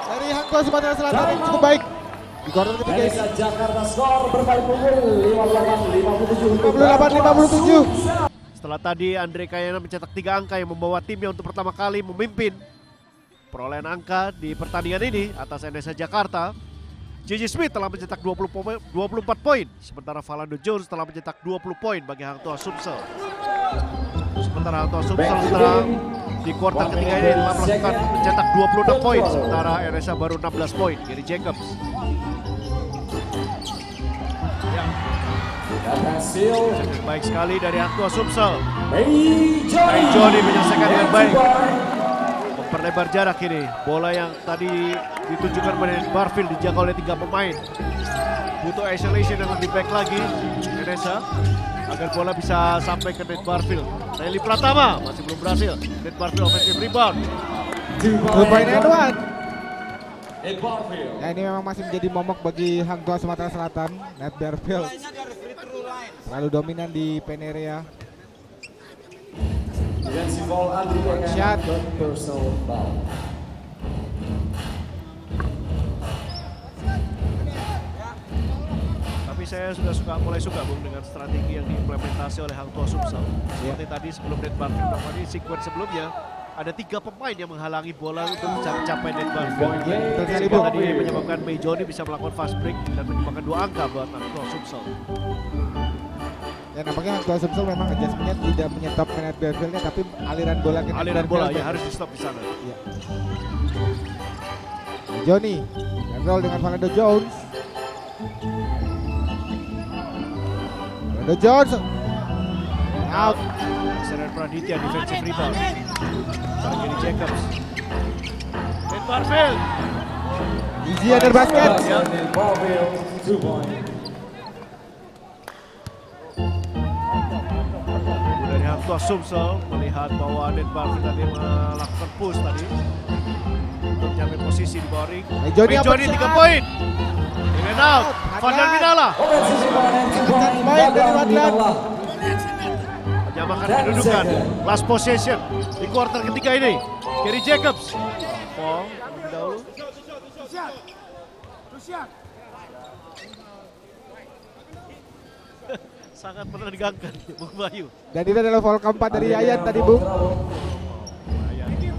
dari Hang Tua Sumatera Selatan yang cukup baik di kuarter ketiga ini. NSA Jakarta skor berbalik pukul 58-57. Setelah tadi Andre Kayana mencetak 3 angka yang membawa timnya untuk pertama kali memimpin perolehan angka di pertandingan ini atas NSA Jakarta. JJ Smith telah mencetak 24 poin, sementara Philando Jones telah mencetak 20 poin bagi Hang Tua Sumsel. Sementara Hang Tua Sumsel setelah di kuarter ketiga ini telah melakukan mencetak 26 poin, sementara NSA baru 16 poin. Gary Jacobs. Ya. Berhasil. Baik sekali dari Hang Tua Sumsel. Johnny Johnny menyelesaikan dengan baik. memperlebar jarak ini. Bola yang tadi ditunjukkan pada Barfield dijaga oleh 3 pemain. Butuh isolation yang lebih baik lagi Indonesia agar bola bisa sampai ke Nate Barfield. Riley Pratama masih belum berhasil. Nate Barfield offensive rebound. 2 point and 1. Nate Barfield. Ya, ini memang masih menjadi momok bagi Hang Tua Sumatera Selatan. Nate Barfield selalu dominan di pen area. Defensive foul Andri Shot. dan personal foul. Tapi saya sudah mulai suka Bung dengan strategi yang diimplementasi oleh Hang Tua Sumsel. Seperti tadi sebelum Nate Barfield, tadi sequence sebelumnya ada 3 pemain yang menghalangi bola untuk mencapai Nate Barfield. Betul sekali, Sehingga Bung. tadi menyebabkan Mei Joni bisa melakukan fast break dan menyumbangkan 2 angka buat Hang Tua Sumsel. Ya, nampaknya Hang Tua Sumsel memang adjustmentnya tidak menyetop Nate Barfieldnya, tapi aliran bola ke Nate Aliran bola Barfield. ya harus di stop di sana. Ya. Johnny dan roll dengan Fernando Jones. Fernando Jones out. Seren Praditya defensive rebound. Pada Gary Jacobs. Nate Barfield. Easy under basket. Nate Barfield 2 point. Dari Hang Tua Sumsel melihat bahwa Nate Barfield tadi melakukan push tadi untuk menjamin posisi di bawah ring. Mei Joni Mei Joni 3 shot. poin. In and out. Fadlan Minala Offensive rebound and 2 point. Baik dari Fadlan. menyamakan kedudukan. Last possession di kuarter ketiga ini. Gary Jacobs. Paul terlebih dahulu. Sangat menegangkan Bung Bayu. Dan itu adalah foul keempat dari Yayan tadi, Bung. Yayan.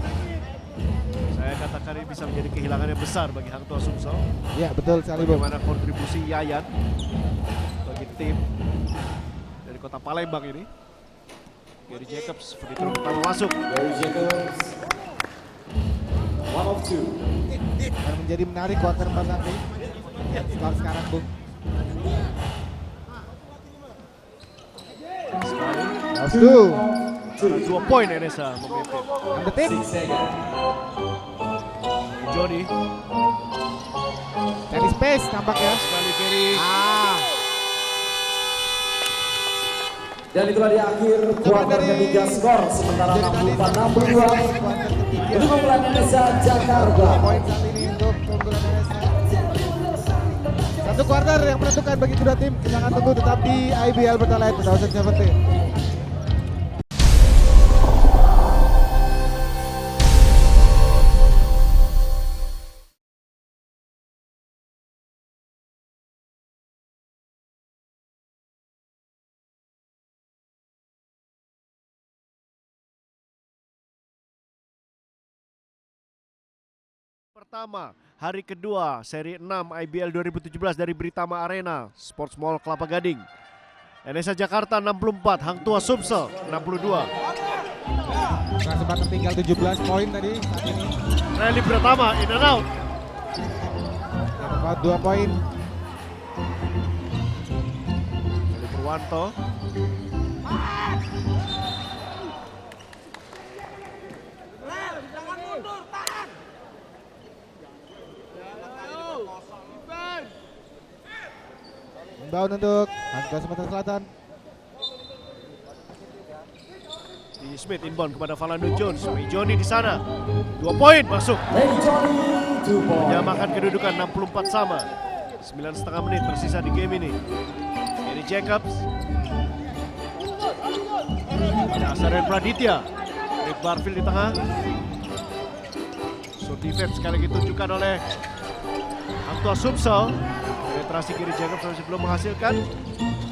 Saya katakan ini bisa menjadi kehilangan yang besar bagi Hang Tua Sumsel. Ya, betul sekali, Bung. Bagaimana kontribusi Yayan bagi tim dari kota Palembang ini. Gary Jacobs free throw pertama masuk. Gary Jacobs 1 of 2. Dan menjadi menarik kuarter 4 nanti. Skor sekarang, Bung. House 2. 2 poin Indonesia memimpin. On the tip. 6 seconds. Joni Dari space tampaknya. sekali Gary. Dan itulah di akhir kuarter ketiga skor sementara 64-62 Kuarter ketiga. untuk keunggulan Indonesia Jakarta. Poin saat ini untuk keunggulan Indonesia. Satu kuarter yang menentukan bagi kedua tim. Kita akan tunggu tetap di IBL Bertalite 2017. Pertama, hari kedua seri 6 IBL 2017 dari Britama Arena, Sports Mall Kelapa Gading. Indonesia Jakarta 64, Hang Tua Sumsel 62. Nah, sempat tertinggal 17 poin tadi saat ini. Riley Pratama in and out. Dapat 2 poin. Riley Purwanto. Inbound untuk Hang Tua Sumatera Selatan. Di Smith inbound kepada Fernando Jones. Mei Joni di sana. 2 poin masuk. Mei Joni 2 point. Menyamakan kedudukan 64 sama. 9,5 menit tersisa di game ini. Gary Jacobs. Ada Seren Praditya. Nate Barfield di tengah. So defense sekali lagi ditunjukkan oleh Hang Tua Sumsel. Penetrasi Gary Jacobs masih belum menghasilkan.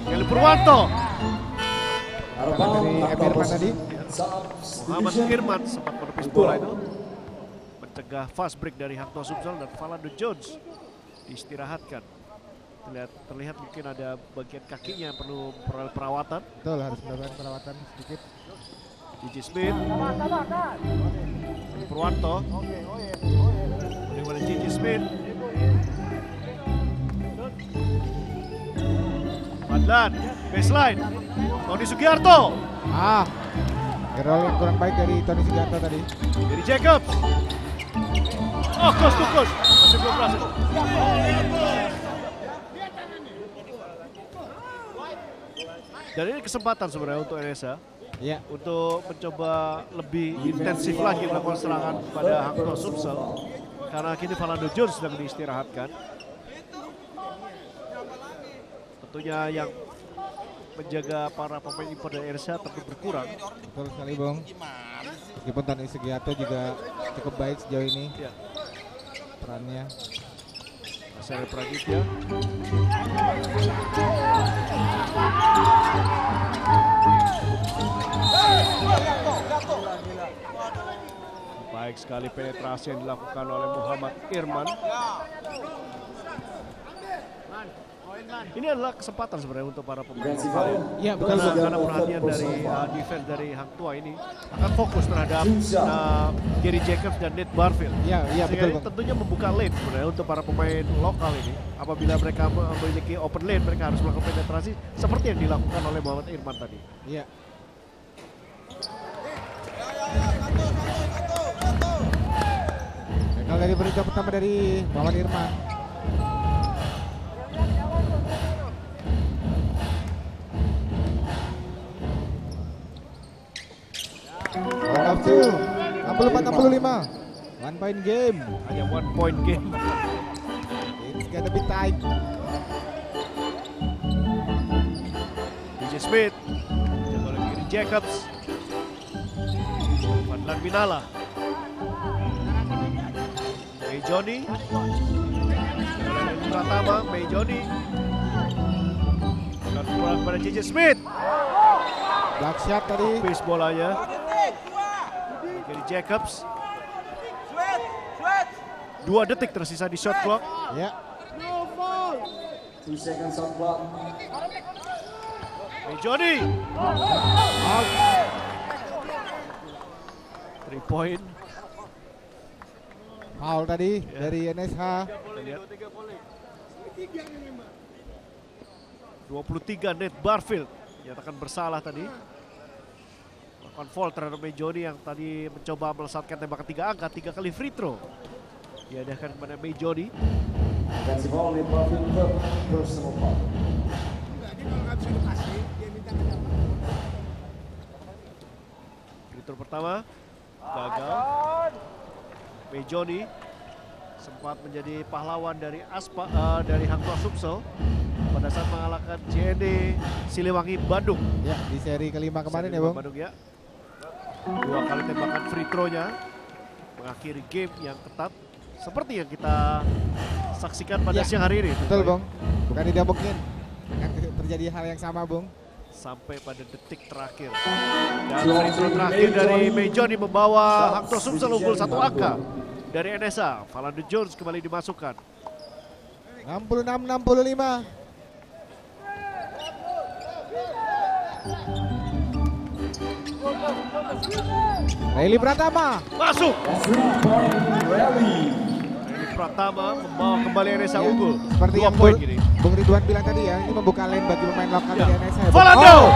Riley Purwanto. Dari Emirman tadi. Muhammad Firman sempat menepis bola itu. Mencegah fast break dari Hang Tua Sumsel dan Fernando Jones diistirahatkan. Terlihat mungkin ada bagian kakinya yang perlu perawatan. Betul, harus mendapatkan perawatan sedikit. Gigi Smith. Purwanto. Bagaimana Gigi Smith. Fadlan, baseline. Tony Sugiarto. Gerol yang kurang baik dari Tony Sugiarto tadi. Gary Jacobs. Oh, coast to coast. Masih belum berhasil. Dan ini kesempatan sebenarnya untuk NSA Ya, untuk mencoba lebih intensif lagi melakukan serangan pada Hang Tuah Sumsel. Karena kini Philando Jones sedang diistirahatkan. Tentunya yang menjaga para pemain impor dari RSA tentu berkurang. betul sekali Bung. Meskipun Tony Sugiarto juga cukup baik sejauh ini Ya, perannya. Marcel Praditya. Baik sekali penetrasi yang dilakukan oleh Muhammad Irman. Ini adalah kesempatan sebenarnya untuk para pemain Defensive lokal ya. foul. Iya, betul, Sugiarto, Karena perhatian third dari personal. defense dari Hang Tuah ini akan fokus terhadap Gary Jacobs dan Nate Barfield. Iya, iya Sehingga betul ini Bung. tentunya membuka lane sebenarnya untuk para pemain lokal ini. Apabila mereka memiliki open lane, mereka harus melakukan penetrasi seperti yang dilakukan oleh Muhammad Irman tadi. Iya. Gagal dari berita pertama dari Muhammad Irman. Up to 64-65. 1 point game. Hanya 1 point game. It's gonna be tight. DJ Smith, jaga oleh Gary Jacobs, Fadlan Minala, May Johnny, jaga oleh Leni Pratama, May Johnny, akan pulang kepada JJ Smith, Black shot tadi. pace bolanya, Gary Jacobs, 2 detik tersisa di shot clock. Ya. 2 seconds on clock. May Johnny, Out. 3 point. Foul tadi dari NSH. Kita lihat. 23 Nate Barfield nyatakan bersalah tadi. Melakukan foul terhadap May Johnny yang tadi mencoba melesatkan tembakan 3 angka, 3 kali free throw. Diadakan kepada May Johnny. Defensive foul, Nate Barfield, third personal foul. Free throw pertama gagal. May Johnny sempat menjadi pahlawan dari dari Hang Tuah Sumsel pada saat mengalahkan JNE Siliwangi Bandung. Ya, di seri kelima kemarin Seri ya, Bung. Bandung ya. 2 kali tembakan free throw-nya mengakhiri game yang ketat seperti yang kita saksikan pada Ya, siang hari ini. Betul, Bung. Bukan tidak mungkin akan terjadi hal yang sama, Bung. Sampai pada detik terakhir. Dan free throw terakhir dari May Johnny membawa Hang Tuah Sumsel unggul 1 angka dari NSA. Philando Jones kembali dimasukkan. 66-65. Riley Pratama. Masuk! 3-point rally. Ini Pratama membawa kembali NSA unggul. Seperti 2 yang poin gini. Bung Ridwan bilang tadi ya, ini membuka lane bagi pemain lokal Ya. dari NSH. Bung. Philando! Oh,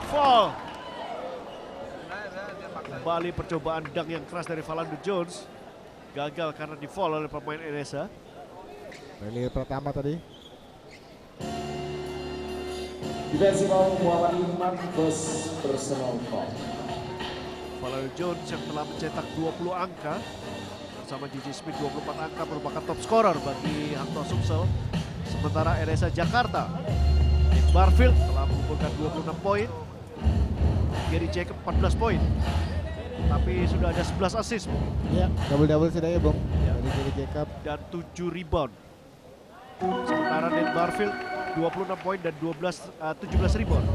Foul. Kembali percobaan dunk yang keras dari Philando Jones. Gagal karena di foul oleh pemain NSA. Riley Pratama tadi. Defensive foul, Muhammad Irman, first personal foul. Philando Jones yang telah mencetak 20 angka bersama JJ Smith 24 angka merupakan top scorer bagi Hang Tuah Sumsel. Sementara NSA Jakarta, Nate Barfield telah mengumpulkan 26 poin, Gary Jacobs 14 poin. Tapi sudah ada 11 assist Ya, double-double sudah ya, Bung. Ya. Dari Gary Jacob. dan 7 rebound. Sementara Nate Barfield 26 poin dan 17 rebound.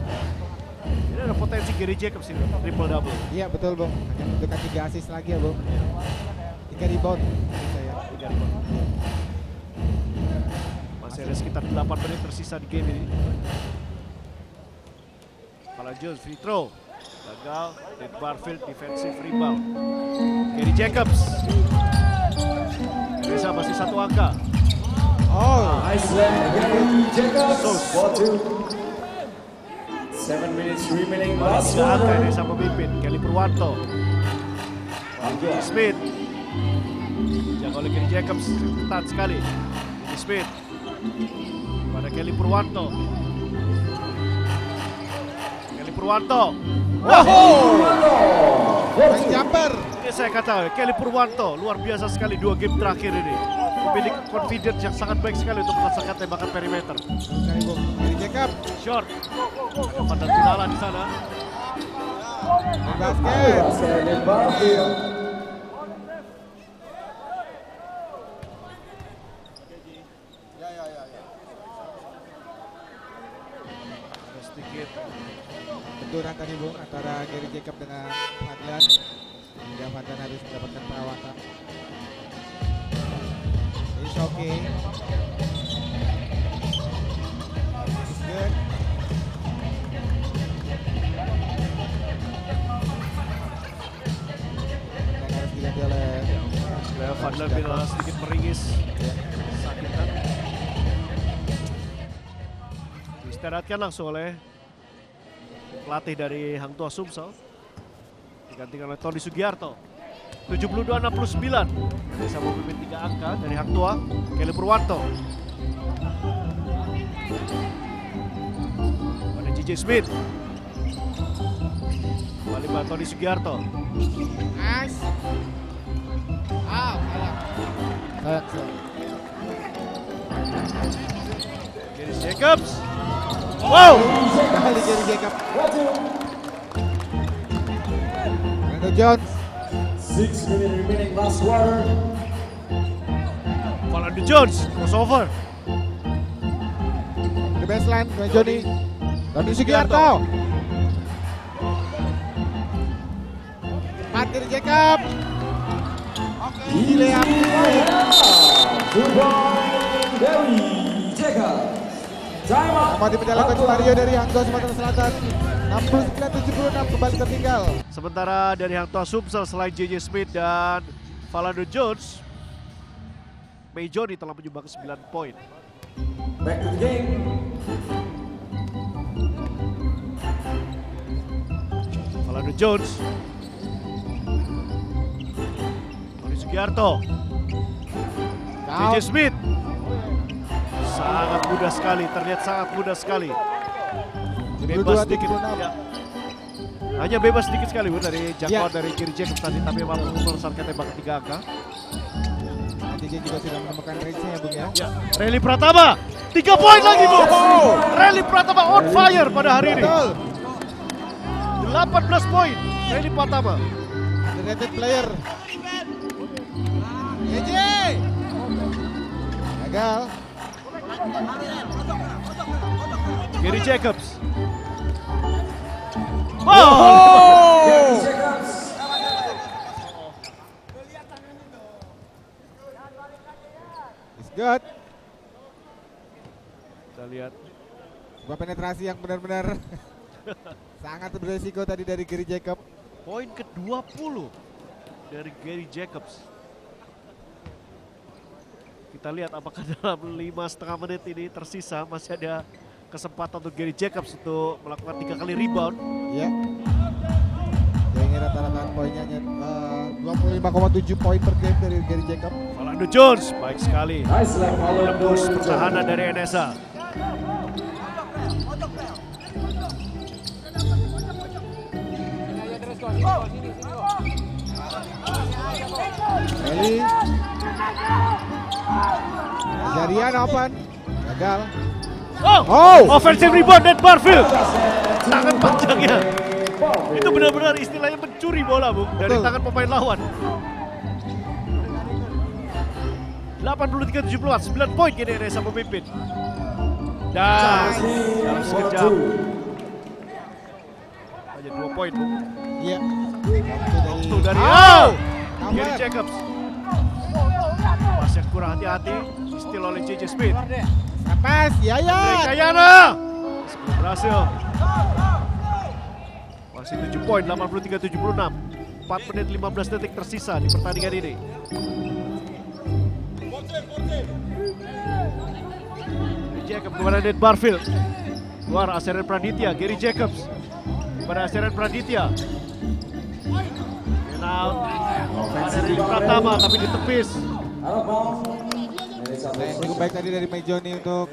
Ini ada potensi Gary Jacobs ini triple double. Iya, betul, Bung. Hanya menunjukkan 3 assist lagi ya, Bung. 3 rebound. Saya. 3 rebound. Masih ada sekitar 8 menit tersisa di game ini. Philando Jones free throw. Gagal. Nate Barfield defensive rebound. Gary Jacobs. Bisa masih 1 angka. Oh, Nice left, Gary Jacobs So for 2. 7 minutes remaining. Bola Last tiga angka quarter. ini sama pemimpin Kelly Purwanto. Smith. Jaga oleh Gary Jacobs, ketat sekali. Smith pada Kelly Purwanto. Kelly Purwanto. Main jumper. Ini saya katakan Kelly Purwanto luar biasa sekali 2 game terakhir ini. Memiliki confidence yang sangat baik sekali untuk melaksanakan tembakan perimeter. Sekali Bung. Gary Jacob. Short. Ada Fadlan Bilala di sana. Main basket. Basket Nate Barfield. Ada sedikit Benturan tadi Bung antara Gary Jacob dengan Fadlan. Hingga Fadlan harus mendapatkan perawatan. It's okay. It's good. Dan harus diganti oleh Fadlan Bilala sedikit meringis. ya, Sakit kan? Diistirahatkan langsung oleh pelatih dari Hang Tuah Sumsel. Digantikan oleh Tony Sugiarto. 72-69. Bisa memimpin 3 angka dari Hang Tuah. Kelly Purwanto. Pada JJ Smith. Kembali pada Tony Sugiarto. Nice. Sayang. Gary Jacobs. Wow! Kembali Gary Jacob. Brando Jones. 6 minutes remaining. Last quarter. Fernando Jones. Crossover. The baseline dari Joni. Tony Sugiarto. Gary Jacob. Gile up. 2 point Gary Jacob. Time out. Sama dimenjalakan Mario dari Hang Tuah Sumatera Selatan. 69-76 kembali tertinggal. Sementara dari Hang Tuah Sumsel selain JJ Smith dan Fernando Jones, May Johnny telah menyumbang 9 poin. Back to the game. Fernando Jones. Tony Sugiarto. JJ Smith. Sangat mudah sekali, terlihat sangat mudah sekali. Bebas sedikit. 72-76. Ya. Hanya bebas sedikit sekali Bu, dari jangkauan Ya. dari Gary Jacobs tadi, tapi mampu melesatkan tembakan 3 angka. JJ juga sudah menemukan range-nya ya Bung ya. Ya, Relly Pratama 3 poin lagi Bu. Relly Pratama on fire pada hari ini. Betul. 18 poin Relly Pratama. Underrated player. JJ. Gagal. Gary Jacobs. Gary Jacobs. It's good. Kita lihat Sebuah penetrasi yang benar-benar sangat beresiko tadi dari Gary Jacob. poin ke-20 dari Gary Jacobs. Kita lihat apakah dalam 5,5 menit ini tersisa masih ada kesempatan untuk Gary Jacobs untuk melakukan 3 kali rebound. Ya. Dia ingin rata-rata poinnya 25,7 poin per game dari Gary Jacob. Fernando Jones baik sekali. Nice left follow. Tembus pertahanan dari NSA. Eli. Jarian open. Gagal. Oh, offensive rebound Nate Barfield. Tangan panjangnya. Itu benar-benar istilahnya mencuri bola, Bung, dari Betul. tangan pemain lawan. 83-74, 9 poin kini NSA memimpin. Dan dalam sekejap hanya 2 poin, Bung. Iya. Waktu dari Oh! Gary Jacobs. Pas yang kurang hati-hati, steal oleh JJ Smith. Pas, Andre Yayan. Kayana. Sebelum berhasil. Masih 7 poin, 83-76. 4 menit 15 detik tersisa di pertandingan ini. Jacob kepada Nate Barfield. Keluar Aseren Praditya, Gary Jacobs kepada Aseren Praditya. Out dari Pratama tapi ditepis. Out of bounds. Yang cukup baik tadi dari Mejoni untuk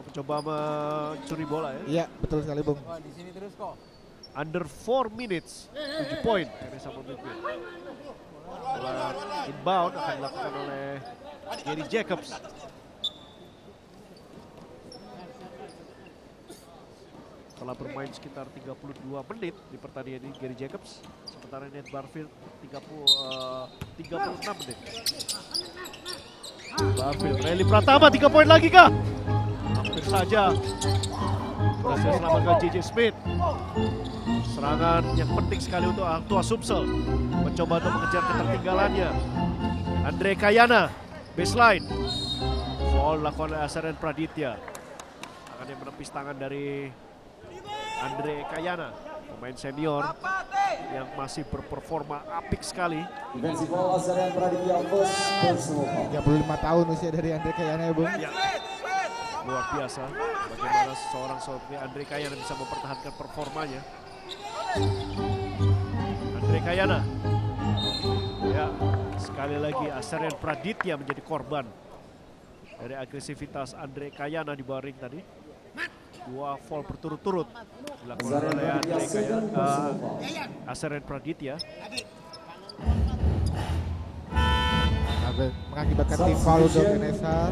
Mencoba mencuri bola ya. iya betul sekali Bung. Under 4 minutes, 7 poin NSA memimpin. Bola inbound akan dilakukan oleh Gary Jacobs. Setelah bermain sekitar 32 menit di pertandingan ini Gary Jacobs, sementara Nate Barfield 36 menit. Barfield, Rally Pratama 3 poin lagi kah? Hampir saja. Berhasil selamatkan JJ Smith. Serangan yang penting sekali untuk Hang Tuah Sumsel. Mencoba untuk mengejar ketertinggalannya. Andre Kayana, baseline. Foul dilakukan oleh Aseren Praditya. Akan yang menepis tangan dari Andre Kayana, pemain senior yang masih berperforma apik sekali. Defensive foul Aseren Praditya, first personal foul. 35 tahun usia dari Andre Kayana ya Bung. Ya, luar biasa bagaimana seorang seperti Andre Kayana bisa mempertahankan performanya. Andre Kayana, ya sekali lagi Aseren Praditya menjadi korban dari agresivitas Andre Kayana di bawah ring tadi. 2 foul berturut-turut dilakukan oleh Andre Kayana, Aseren Praditya. Mengakibatkan tim foul untuk NSA.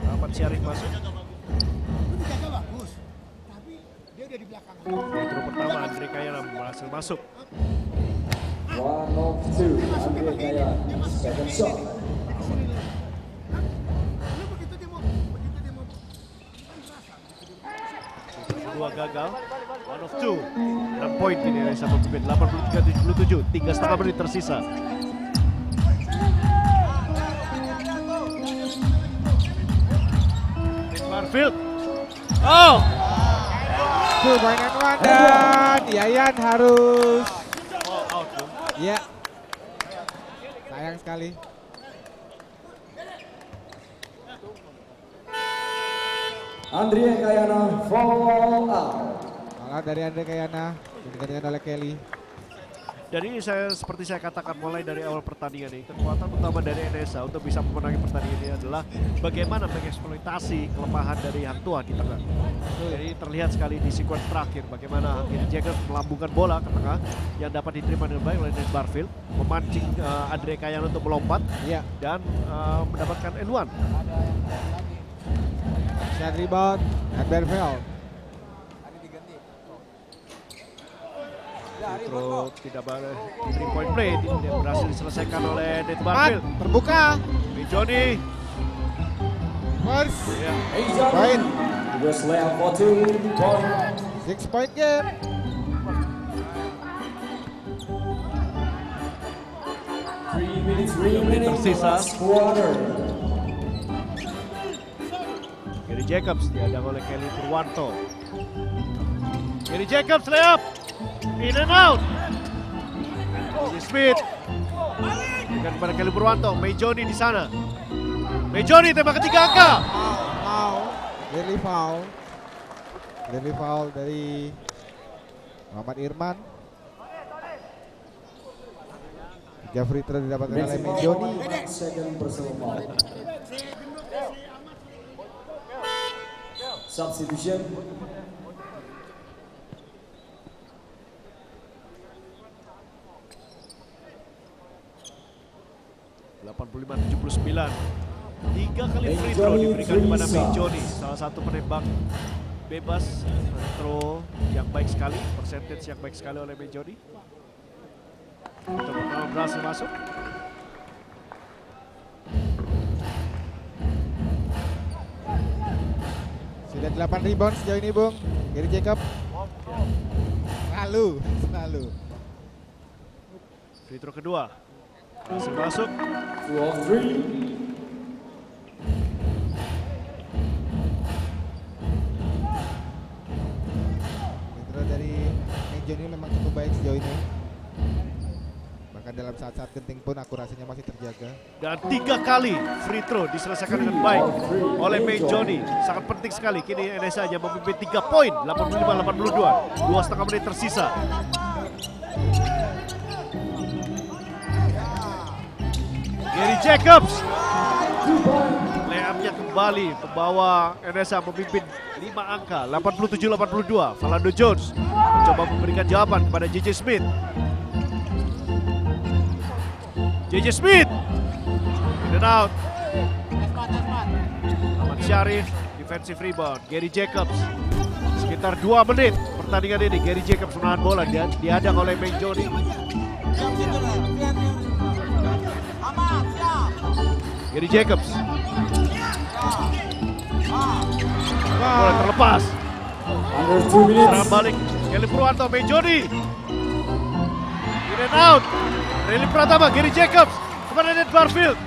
Rahmat Syarif masuk. Intro pertama Andre Kayana berhasil masuk. 1 of 2, Andre Kayana, second shot. Kedua gagal, 1 of 2. 6 poin kini NSA memimpin 83-77, 3,5 menit tersisa. Nick Barfield. Oh! Permainan one dan Yayan harus Oh, out dong. ya. Sayang sekali. Andre Kayana, foul out. Salah dari Andre Kayana digantikan oleh Kelly. Dan ini seperti saya katakan mulai dari awal pertandingan ini, kekuatan utama dari NSA untuk bisa memenangi pertandingan ini adalah bagaimana mengeksploitasi kelemahan dari Hang Tuah di tengah. Jadi terlihat sekali di sekuens terakhir bagaimana Gary Jacobs melambungkan bola ke tengah yang dapat diterima dengan baik oleh Nate Barfield, memancing Andre Kayana untuk melompat Iya. dan mendapatkan N1. Shot rebound Barfield. Terus tidak boleh di 3 point play, tidak berhasil diselesaikan oleh Nate Barfield. Terbuka. Johnny. First. Ya. Point. Reverse layup for 2 point. 6-point game. Three minutes remaining Tersisa. last quarter. Gary Jacobs dihadang oleh Kelly Purwanto. Gary Jacobs layup. In and out. JJ Smith. Bukan kepada Kelly Purwanto. Mejoni di sana. Mejoni tembak ketiga angka. Foul. Early foul. Early foul dari Muhammad Irman. 3 free throw didapatkan oleh Mejoni. Second personal foul. Substitution. (85-79). 3 kali free throw diberikan kepada Mejoni, salah satu penembak bebas throw yang baik sekali, percentage yang baik sekali oleh Mejoni. Untuk pertama berhasil masuk. Sudah 8 rebound sejauh ini Bung. Gary Jacob. Selalu. Free throw kedua berhasil masuk. 2 of 3. Free throw dari Mejoni memang cukup baik sejauh ini. Bahkan dalam saat-saat genting pun akurasinya masih terjaga. Dan 3 kali free throw diselesaikan dengan baik oleh May Johnny. Sangat penting sekali. Kini NSA hanya memimpin 3 poin, 85-82. 2,5 menit tersisa. Gary Jacobs. Layupnya kembali membawa NSA memimpin 5 angka, 87-82. Philando Jones mencoba memberikan jawaban kepada JJ Smith. JJ Smith in and out. Ahmad Syarif defensive rebound. Gary Jacobs sekitar 2 menit pertandingan ini. Gary Jacobs menahan bola dan dihadang oleh May Johnny. Gary Jacobs bola terlepas. Under 2 minutes. Serangan balik Kelly Purwanto, May Johnny in and out. Relly Pratama, Gary Jacobs kepada Nate Barfield.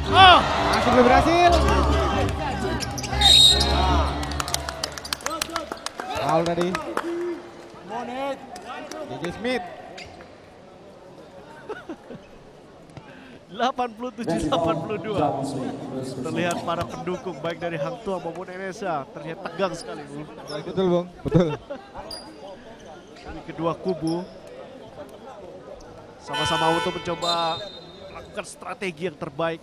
Masih belum berhasil. Foul tadi. JJ Smith. 87-82. Terlihat para pendukung baik dari Hang Tuah maupun NSA terlihat tegang sekali, Bu. Betul, Bung. Betul. Ini kedua kubu sama-sama untuk mencoba melakukan strategi yang terbaik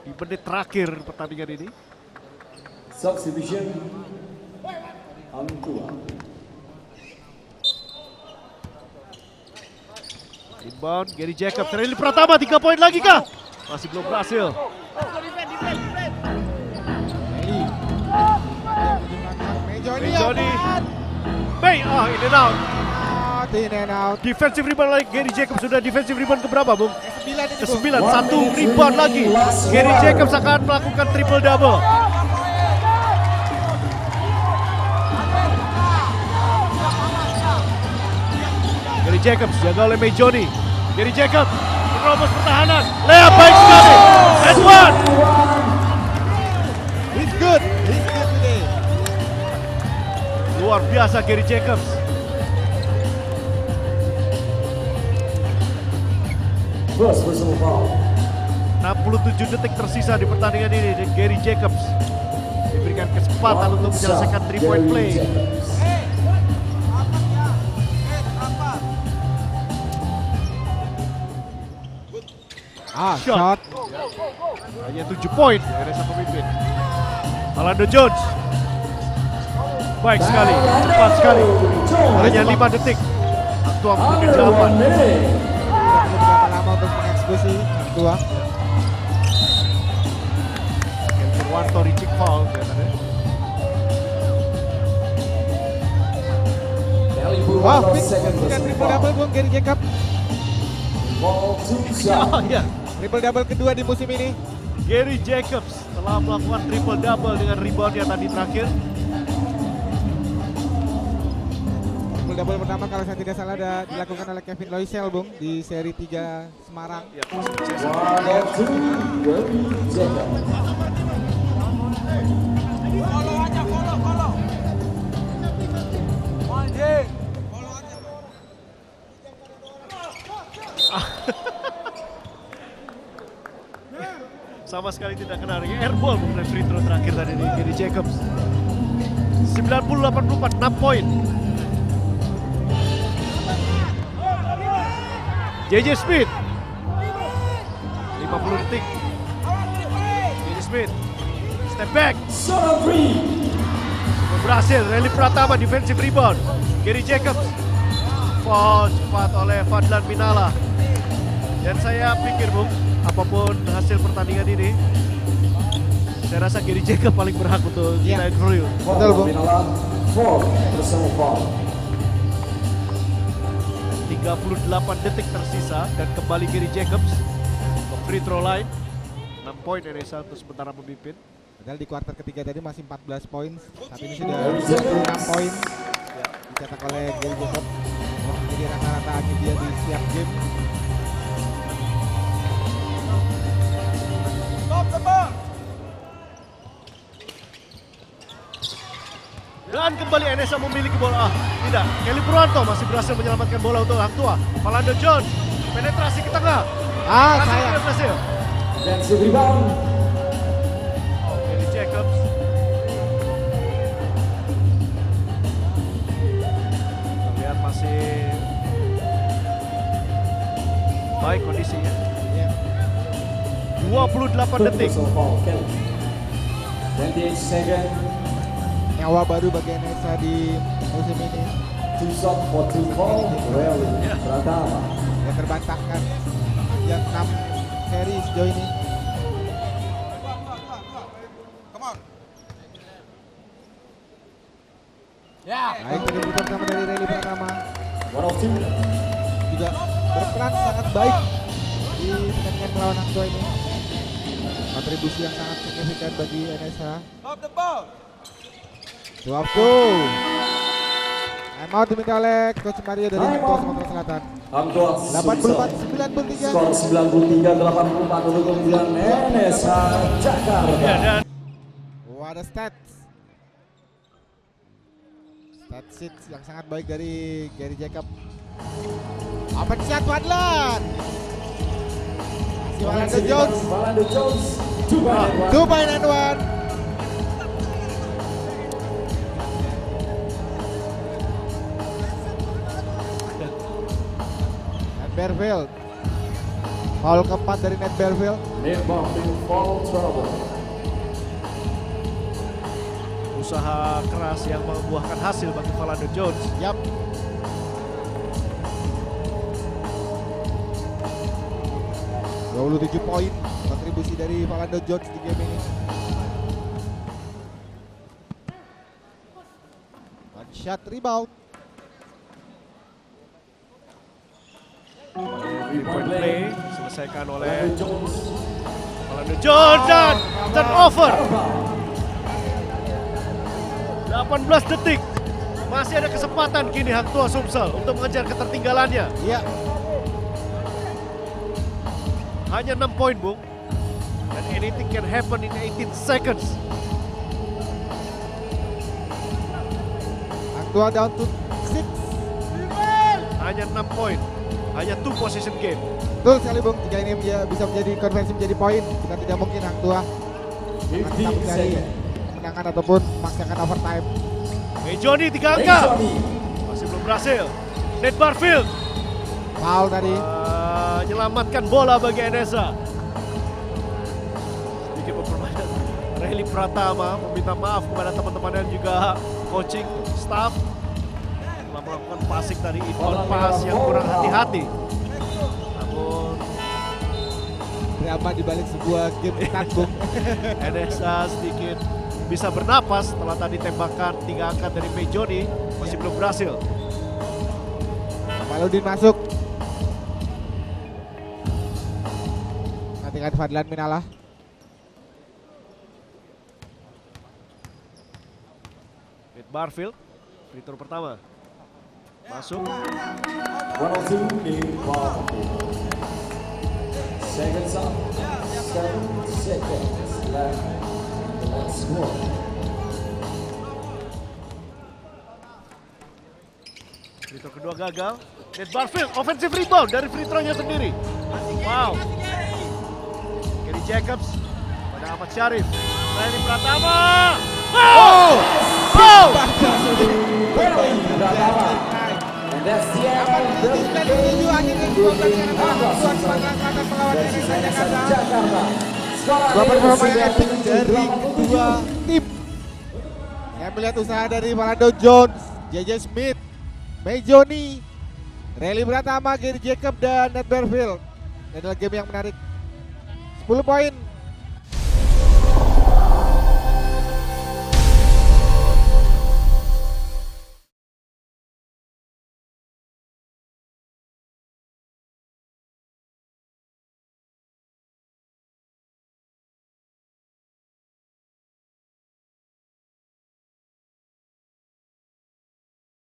di menit terakhir pertandingan ini. Substitution. Hang Tuah. Rebound Gary Jacobs, Relly Pratama 3 poin lagi kah? Masih belum berhasil. May Johnny. May Johnny. May, in and out. In and out. Defensive rebound lagi, Gary Jacobs sudah defensive rebound keberapa, Bung? Ke-9 ini, Bung. Ke-9, 1 rebound lagi. Gary Jacobs akan melakukan triple double. Gary Jacobs jaga oleh May Johnny. Gary Jacobs menerobos pertahanan. Layup baik sekali. And one. He's good. He's good today. Luar biasa Gary Jacobs. First personal foul. 67 detik tersisa di pertandingan ini dan Gary Jacobs diberikan kesempatan untuk menyelesaikan 3-point play. Shot. Hanya 7 poin NSA pemimpin. Philando Jones. Baik sekali, cepat sekali. Hanya 5 detik. Hang Tuah memberikan jawaban. Perlu berapa lama untuk mengeksekusi Hang Tuah? Kelly Purwanto reaching foul kelihatannya. Wah, fix dengan triple double, Bung, Gary Jacobs. Oh iya, Triple double kedua di musim ini. Gary Jacobs telah melakukan triple double dengan rebound yang tadi terakhir. Triple double pertama kalau saya tidak salah ada dilakukan oleh Kevin Loisel, Bung, di seri 3 Semarang. Ya, sukses. Sama sekali tidak kena airball mengenai free throw terakhir tadi dari Gary Jacobs. 90-84, 6 poin. JJ Smith 50 detik. JJ Smith step back. Berhasil. Relly Pratama defensive rebound. Gary Jacobs foul cepat oleh Fadlan Minala. Dan saya pikir, Bung, apapun hasil pertandingan ini, saya rasa Gary Jacobs paling berhak untuk kita interview. Betul, Bung. 38 detik tersisa dan kembali Gary Jacobs ke free throw line. 6 poin Indonesia untuk sementara memimpin. Padahal di kuarter ketiga tadi masih 14 poin. Saat ini sudah 26 poin. Ya. Dicetak oleh Gary Jacobs. Jadi rata-rata dia di setiap game. Dan kembali NSA memiliki bola. Tidak, Kelly Purwanto masih berhasil menyelamatkan bola untuk Hang Tua. Philando Jones penetrasi ke tengah. Sayang. Tidak berhasil. Defensive rebound. Kelly Jacobs. Kita lihat masih baik kondisinya. Ya. 28 detik. Personal foul, Kelly. 28 seconds. Nyawa baru bagi NSA di musim ini. 2 shot for 2 foul. Rally Pratama. Yang terbantahkan yang 6 seri sejauh ini. Baik, dari putar pertama dari Relly Pratama 1 of 2. juga berperan sangat baik di pertandingan melawan Hang Tua ini. Kontribusi yang sangat signifikan bagi NSA. Dua up time out diminta oleh Coach Mario dari Hang Tua Sumatera Selatan. Hang Tua 84-93. skor 93-84 untuk keunggulan NSA Jakarta. Ya, dan What a stats. Stat sheet yang sangat baik dari Gary Jacob. Open shot Wadlan. Si Philando Jones. Philando Jones 2 2 and 1. Ned Berfield. Foul keempat dari Ned Berfield. Nate Barfield foul trouble. usaha keras yang membuahkan hasil bagi Philando Jones. Yap. Tujuh poin kontribusi dari Philando Jones di game ini. One shot rebound. 3-point play selesaikan oleh Philando Jones. Philando Jones dan turnover. 18 detik. Masih ada kesempatan kini Hang Tua Sumsel untuk mengejar ketertinggalannya. Iya. Hanya 6 poin, Bung. Dan anything can happen in 18 seconds. Hang Tua down to 6. Hanya 6 poin. Hanya 2 possession game. Betul sekali Bung, jika ini bisa menjadi konversi menjadi poin, bukan tidak mungkin Hang Tua akan tetap 15 mencari seconds. kemenangan ataupun memaksakan overtime. Johnny 3 angka. Masih belum berhasil. Nate Barfield Foul tadi. menyelamatkan bola bagi NSA. Sedikit memperbanyak. Relly Pratama meminta maaf kepada teman-teman dan juga coaching staff telah melakukan passing tadi, inbound pass yang kurang hati-hati. Namun Drama di balik sebuah game ketat Bung. NSA sedikit bisa bernapas setelah tadi tembakan 3 angka dari Johnny masih belum berhasil. Paludin masuk. Nantikan Fadlan Minalah. Nate Barfield, free throw pertama. Masuk. 102 Nate Barfield. Seconds up. 7 seconds left. Let's go. Free throw kedua gagal. Nate Barfield, offensive rebound dari free throw-nya sendiri. Wow. Gary Jacobs pada Ahmad Syarif. Relly Pratama. Wow! Wow! And that's the end of the Jakarta. Dua performa yang epic dari kedua tim. Yang melihat usaha dari Philando Jones, JJ Smith, Johnny, Relly Pratama, Gary Jacob, dan Ned Barfield. Ini adalah game yang menarik. 10 poin